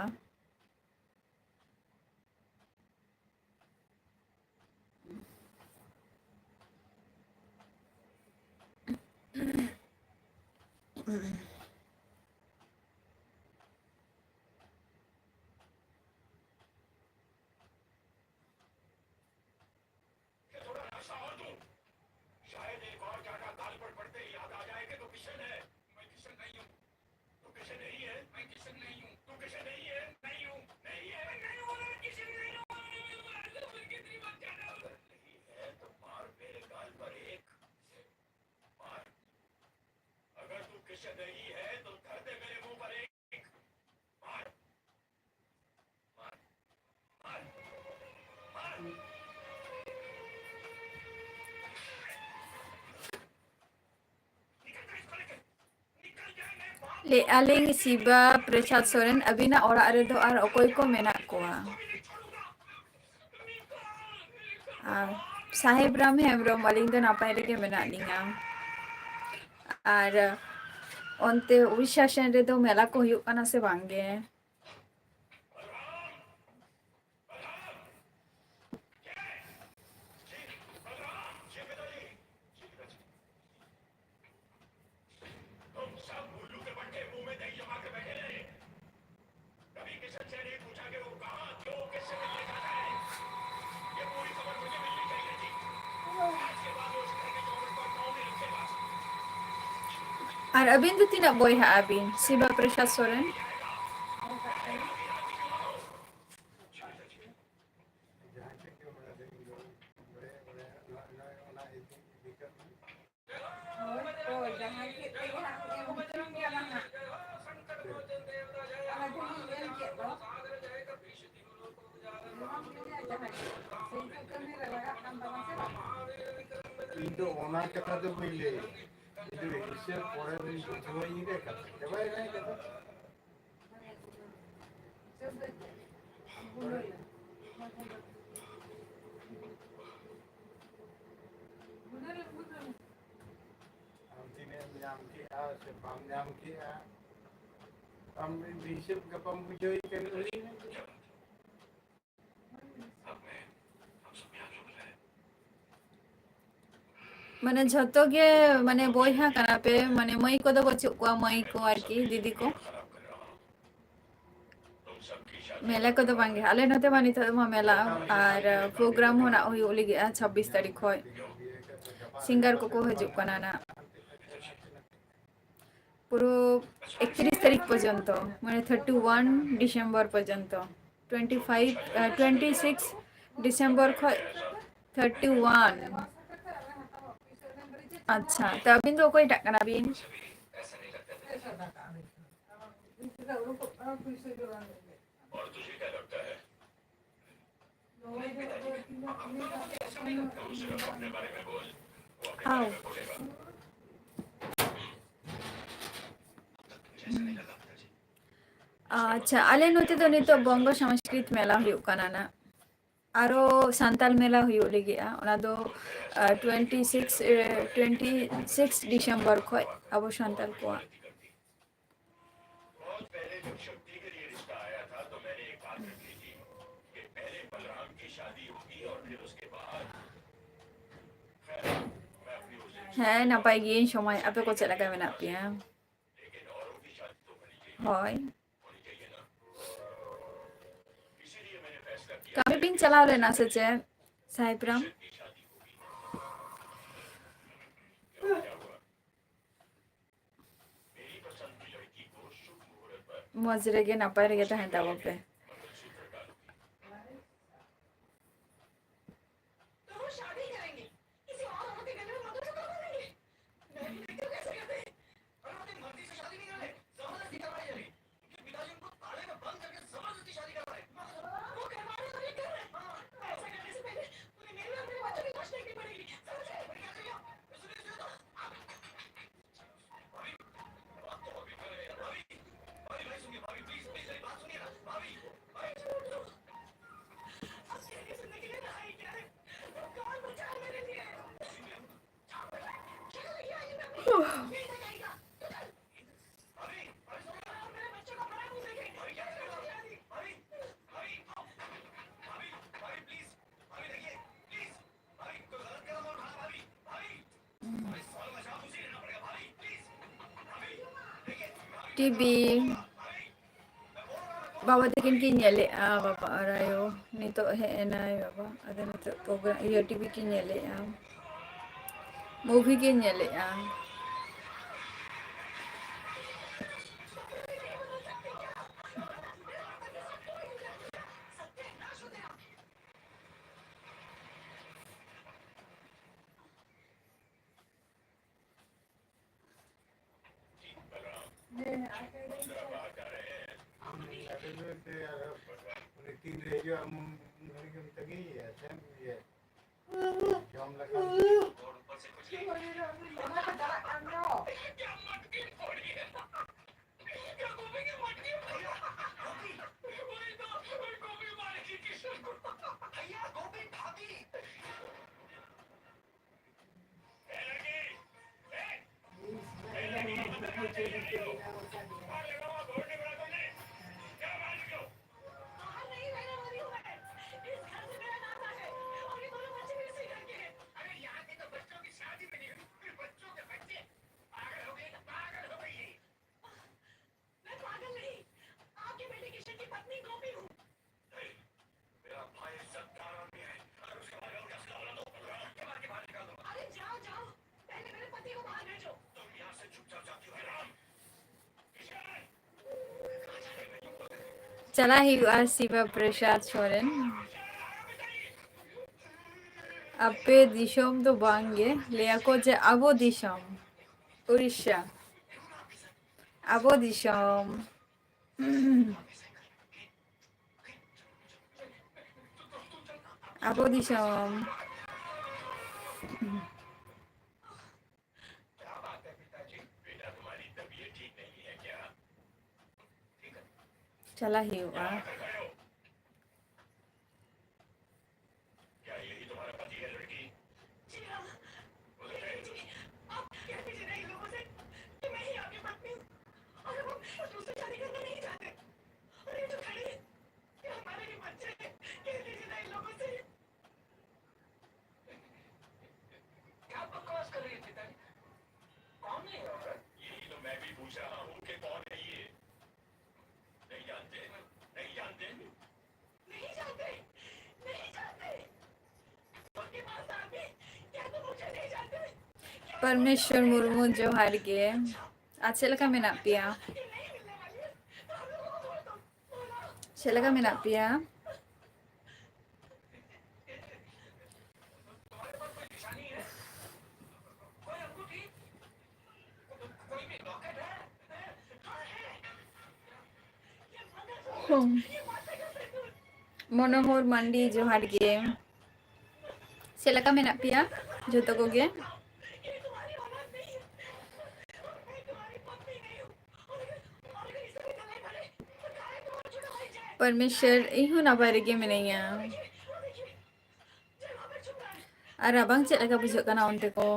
ले आलिंग शिवा प्रसाद सोरेन अबिना ओरा रे दो आर ओकोय को मेना कोआ ᱟᱨ ᱥᱟᱦᱮᱵ ᱨᱟᱢ ᱦᱮᱢᱵᱨᱚᱢ ᱟᱹᱞᱤᱧ ᱫᱚ ᱱᱟᱯᱟᱭ ᱨᱮᱜᱮ ᱢᱮᱱᱟᱜ ᱞᱤᱧᱟ ᱟᱨ ᱚᱱᱛᱮ ᱩᱲᱤᱥᱥᱟ ᱥᱮᱱ ᱨᱮᱫᱚ ᱢᱮᱞᱟ ᱠᱚ ᱦᱩᱭᱩᱜ ᱠᱟᱱᱟ ᱥᱮ ᱵᱟᱝᱜᱮ? ᱟᱨ ᱟᱹᱵᱤᱱ ᱫᱚ ᱛᱤᱱᱟᱹᱜ ᱵᱚᱭᱦᱟᱜ ᱟᱹᱵᱤᱱ ᱥᱤᱵᱟ ᱯᱨᱚᱥᱟᱫ ᱥᱚᱨᱮᱱ? ᱤᱧ ᱫᱚ ᱚᱱᱟ ᱠᱟᱛᱷᱟ ᱫᱚ ᱵᱟᱹᱧ ᱞᱟᱹᱭ ᱤᱧ ᱫᱚ ᱦᱤᱥᱟᱹᱵ ᱯᱚᱨᱮ ᱫᱚᱧ ᱵᱩᱡᱷᱟᱹᱣᱟᱹᱧ ᱨᱮ ᱠᱟᱛᱷᱟ ᱪᱟᱵᱟᱭᱮᱱᱟ ᱠᱟᱛᱷᱟ ᱟᱢ ᱛᱤᱱᱟᱹᱜ ᱮᱢ ᱧᱟᱢ ᱠᱮᱜᱼᱟ ᱥᱮ ᱵᱟᱢ ᱧᱟᱢ ᱠᱮᱜᱼᱟ ᱟᱢ ᱦᱤᱥᱟᱹᱵ ᱜᱟᱯᱟᱢ ᱵᱩᱡᱷᱟᱹᱣᱮ ᱠᱟᱱ ᱦᱩᱭᱱᱟ ᱢᱟᱱᱮ ᱡᱷᱚᱛᱚ ᱜᱮ ᱢᱟᱱᱮ ᱵᱚᱭᱦᱟ ᱠᱟᱱᱟ ᱯᱮ ᱢᱟᱱᱮ ᱢᱟᱹᱭ ᱠᱚᱫᱚ ᱵᱟᱹᱪᱩᱜ ᱠᱚᱣᱟ ᱢᱟᱹᱭ ᱠᱚ ᱟᱨᱠᱤ ᱫᱤᱫᱤ ᱠᱚ ᱢᱮᱞᱟ ᱠᱚᱫᱚ ᱵᱟᱝᱜᱮ ᱟᱞᱮ ᱱᱚᱛᱮ ᱢᱟ ᱱᱤᱛᱚᱜ ᱢᱟ ᱢᱮᱞᱟ ᱟᱨ ᱯᱨᱳᱜᱨᱟᱢ ᱦᱚᱸ ᱱᱟᱜ ᱦᱩᱭᱩᱜ ᱞᱟᱹᱜᱤᱫᱼᱟ 26 ᱛᱟᱹᱨᱤᱠᱷ ᱠᱷᱚᱡ ᱥᱤᱝᱜᱟᱨ ᱠᱚᱠᱚ ᱦᱤᱡᱩᱜ ᱠᱟᱱᱟ ᱱᱟᱜ পুরো 31 তারিখ পর্যন্ত মানে 31 ডিসেম্বর পর্যন্ত 26 ডিসেম্বর খয় 31 আচ্ছা তা আবিন তো কয়টা কানা বিন আও আচ্ছা আলে নতে তো নিতো বঙ্গ সংস্কৃত মেলা হুয়ুগ কানা না আরো সান্তাল মেলা হুয়ুগ লেগেয়া ওনা দো 26 ডিসেম্বর খয় আবো সান্তাল কোয়া হ্যাঁ নাপাই গিয়ে সময় আপে কো চেদ লেকা মেনাগ পেয়া হয় kami pin chalaw lena se che saipram moj rege napay rege tahen tabo pe TV Baba takin kinyali baba arayo nito he enay baba ada nito program iya TV kinyali movie kinyali तीन radio हम तगी है same ये germ लगा चला हुआ शिवा प्रसाद सोरेन आपे दिशोम तो बांगे लिया को जे अबो दिशोम उड़ीसा अबो दिशोम अबो दिशोम चला हुआ परमेश्वर मुर्मू जोहार गे आज लगा मेना पिया चलेगा मेना पिया मनोहर मंडी जोहार गे चलेगा मेना पिया जो तो को गे परमेश्वर इहु नपाय रेगे मिनाइया और abang चेक लगा बुझो कना उनते को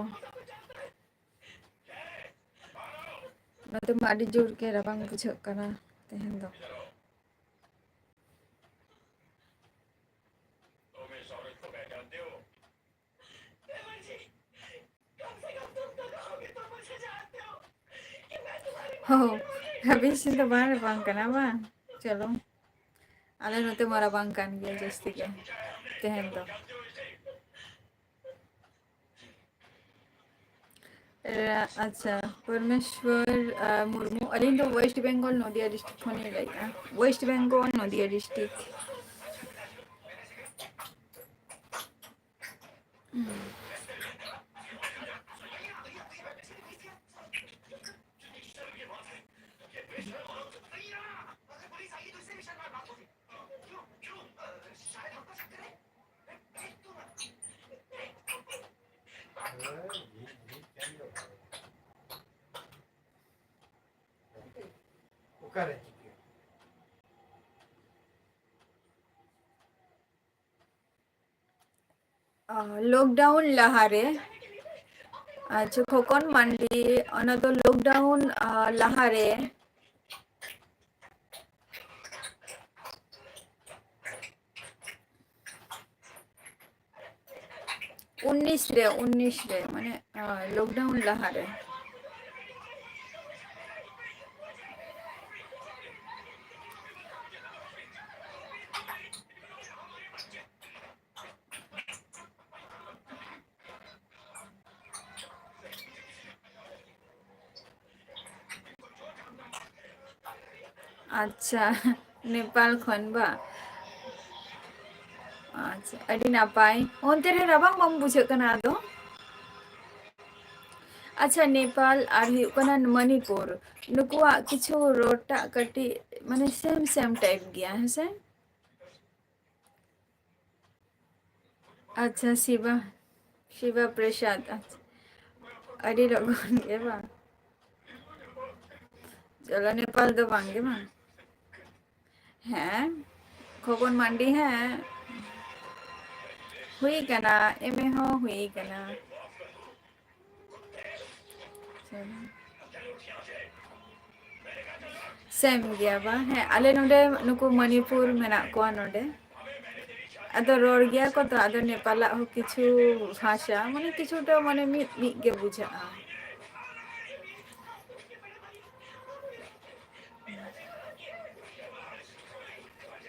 नते माडी जोर के रबांग बुझो कना तेहन दो हो habis itu बाहर रबांग कना बा चलो आले नते मारा बांग कान गया जस्ती के तेहन दो अच्छा परमेश्वर मुर्मू अलिन तो वेस्ट बंगाल नदिया डिस्ट्रिक्ट होने लगा वेस्ट बंगाल नदिया डिस्ट्रिक्ट करे लॉकडाउन लहारे अच्छा खोकन मंडी अना तो लॉकडाउन लहारे 19 रे माने लॉकडाउन लहारे अच्छा नेपाल खन बा अच्छा अडी नापाय ओनते रे रबांग बम बुझे कना दो अच्छा नेपाल और हुकना मणिपुर नुकुआ किछु रोटा कटी माने सेम सेम टाइप गया है से अच्छा शिवा शिवा प्रसाद अच्छा अडी रगन के बा चलो नेपाल दो बांगे बा हैं खोकन मंडी है हुई कना एमे हो हुई कना सेम गया बा है आले नोडे नुकु मणिपुर मेना को नोडे अदो रोड गया को तो अदो नेपाल हो किछु भाषा माने किछुटा माने मिट के बुझा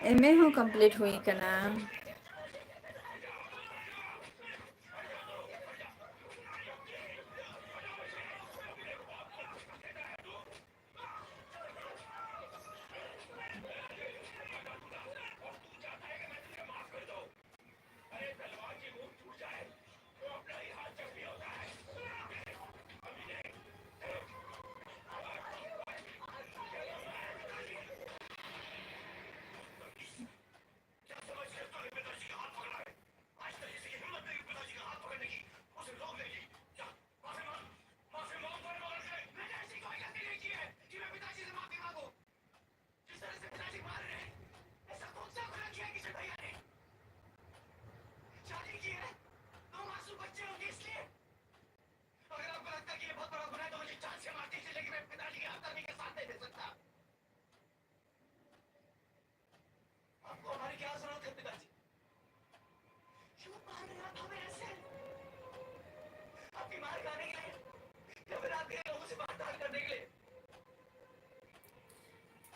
एमे हो कंप्लीट हुई कना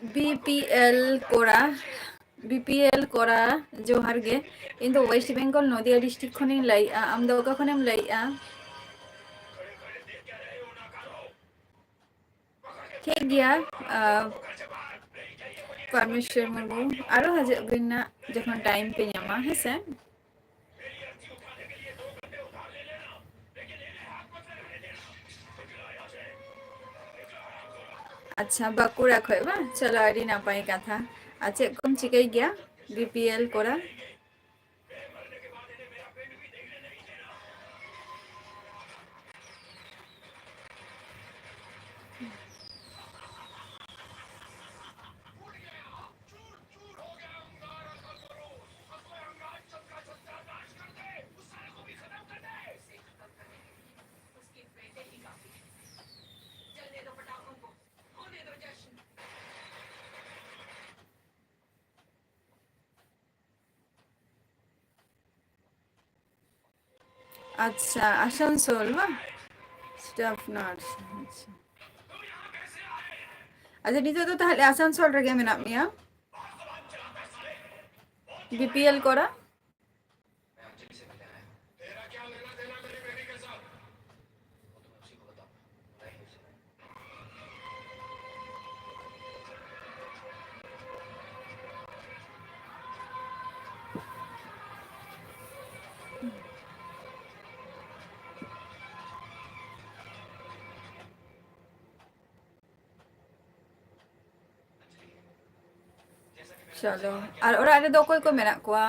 BPL कोरा BPL कोरा जोहार गे इन दो वेस्ट बेंगल नदिया डिस्ट्रिक्ट खनि लाई आम दो का खनेम लाई ठीक गया परमेश्वर मुर्मू आरो हजे बिना जखन टाइम पे ᱧᱟᱢᱟ हेसे अच्छा बाकुड़ा खय बा चलो आड़ी नापाय कथा अच्छा कम चिकई गया BPL कोरा अच्छा आसनसोल बा स्टाफ नर्स अच्छा अच्छा नितो तो ताहले आसनसोल रगे मेना मिया BPL कोरा चलो और ओरा रे दो कोई को मेना कोआ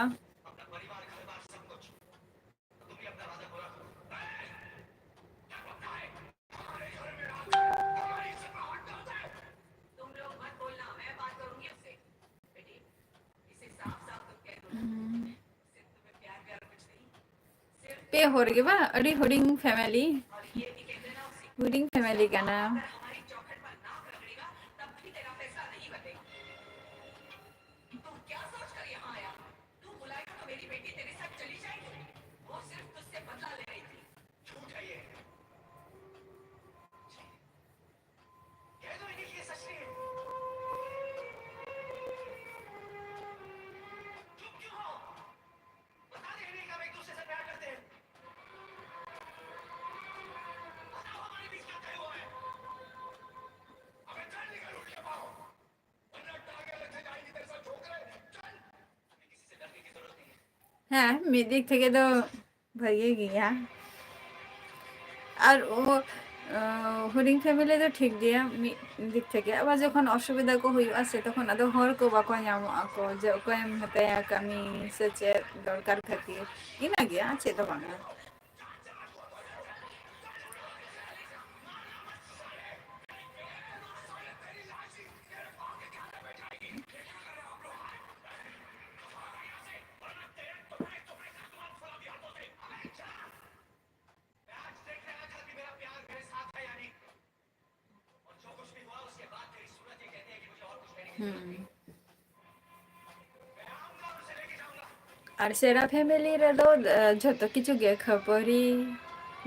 पे हो रही बा अड़ी हुडिंग फैमिली का नाम हाँ मेरे दिख थे तो भगे गया और वो हुडिंग फैमिली तो ठीक गया दिख थे अब जखन असुविधा को हुई आसे तखन आदो हर को बाको ᱧᱟᱢᱚᱜ ᱟᱠᱚ जे ᱚᱠᱚᱭᱮᱢ ᱢᱮᱛᱟᱭᱟ ᱠᱟᱹᱢᱤ ᱥᱮ ᱪᱮᱫ ᱫᱚᱨᱠᱟর ᱠᱷᱟᱹᱛᱤᱨ ᱤᱱᱟᱹ ᱜᱮᱭᱟ ᱪᱮᱫ ᱫᱚ ᱵᱟᱝᱟ और सेरा फैमिली रे दो झतो किछु गे खपरी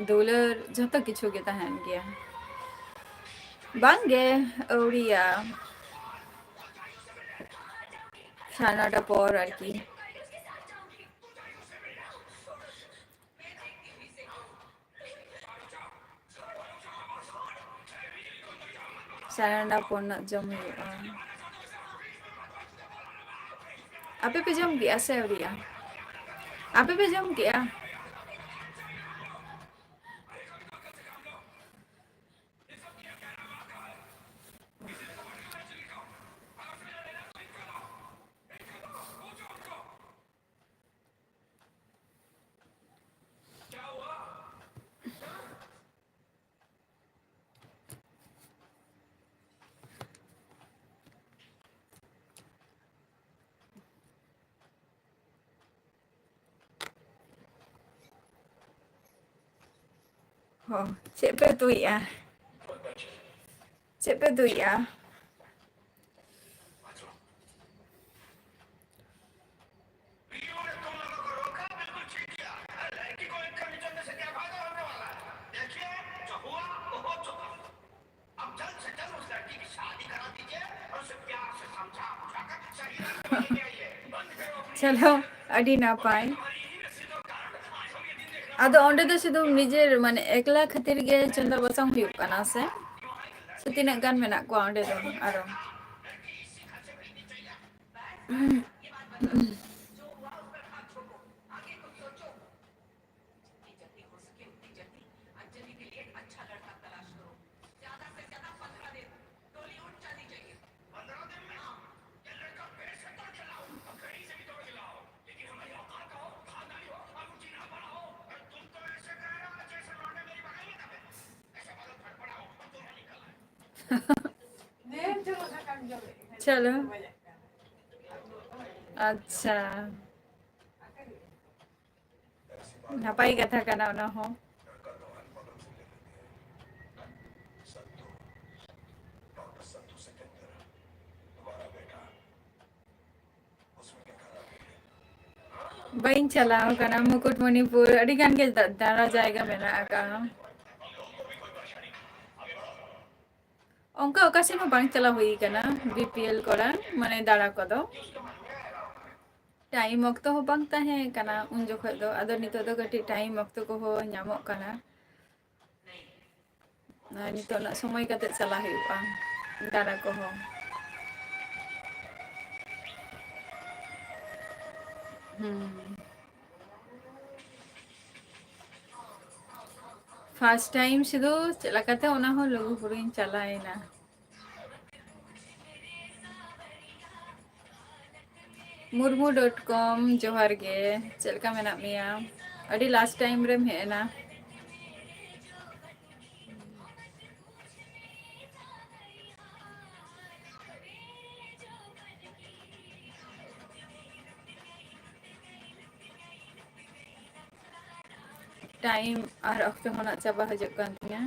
दुलर झतो किछु गे तहन गया बांगे औरिया खानाटा पर আর কি साराना पन जम आपे पे जम गया से औरिया आपे पे जम गया Oh, cik betul ya. Cik betul ya. चलो अड़ी नापाय आदो ओंडे दो शुधु निजेर माने एकला खातिर गे चंदा बसंग हुयुग काना से तिनाग गान मेना को ओंडे दो आरो चलो अच्छा नापाई कथा कना ना हो bain चलाओ कना मुकुटमणिपुर अड़ी गान के दारा जाएगा मेना का onka occasion bang chala hui kana BPL kora mane dara ko do time वक्त हो बंग ताहे कना उन जोखो दो अदो नितो दो गटी टाइम वक्त को हो ᱧᱟᱢᱚᱜ कना नितो ना समय कते चला हुआ दारा को हो फर्स्ट टाइम सिदो चला कते ओना हो लघु पुरिन चलाएना murmu.com जोहार गे चलका मेना मिया अड़ी लास्ट टाइम रे हेना टाइम और अक्त होना चाबा हजक कान तिया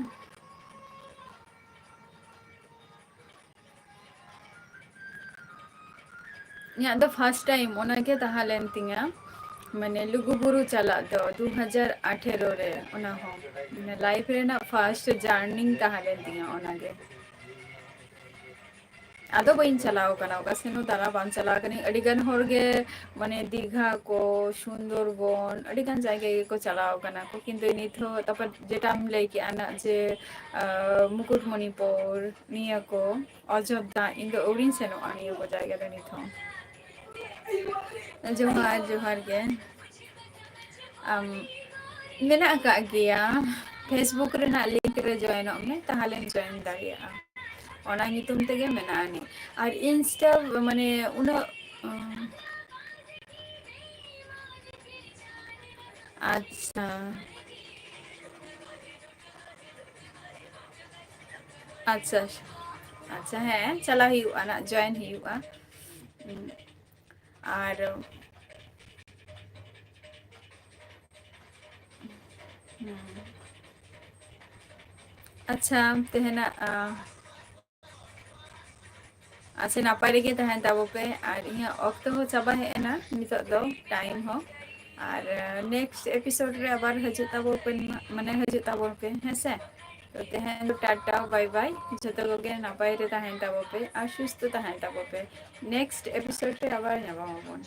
या द फर्स्ट टाइम ओना के ताहालेन तिया माने लुगुबुरु चला दो 2018 रे ओना हो माने लाइफ रे ना फर्स्ट जर्नी ताहालेन तिया ओना के आदो बइन चलाओ कना ओका सेनो दारा बान चला कनी अडिगन होरगे माने दीघा को सुंदरबन अडिगन जायगा को चलाओ कना को किंतु निथो तपर जेटा हम लेके आना जे मुकुटमणिपुर निया को अयोध्या इन दो ओरिन सेनो आनियो को जायगा रे निथो जोहार जोहार गे मेना का गया फेसबुक रे ना लिंक रे जॉइन में ताहाले जॉइन दाड़िया ओना नितुम तेगे मेनानी और इंस्टा माने उना अच्छा अच्छा अच्छा है चला ही ना जॉइन ही हुआ और अच्छा तेहना अच्छा नापाय रेगे तहन ताबो पे और इहा वक्त हो चाबा है ना नितो दो टाइम हो और नेक्स्ट एपिसोड रे आबार हजू ताबो पे माने हजू ताबो पे हेसे तो तेहन टाटा बाय बाय जतो लोगे नापाय रे तहन ताबो पे और सुस्त तहन ताबो पे नेक्स्ट एपिसोड रे आबार ᱧᱟᱯᱟᱢ ᱟᱵᱚᱱ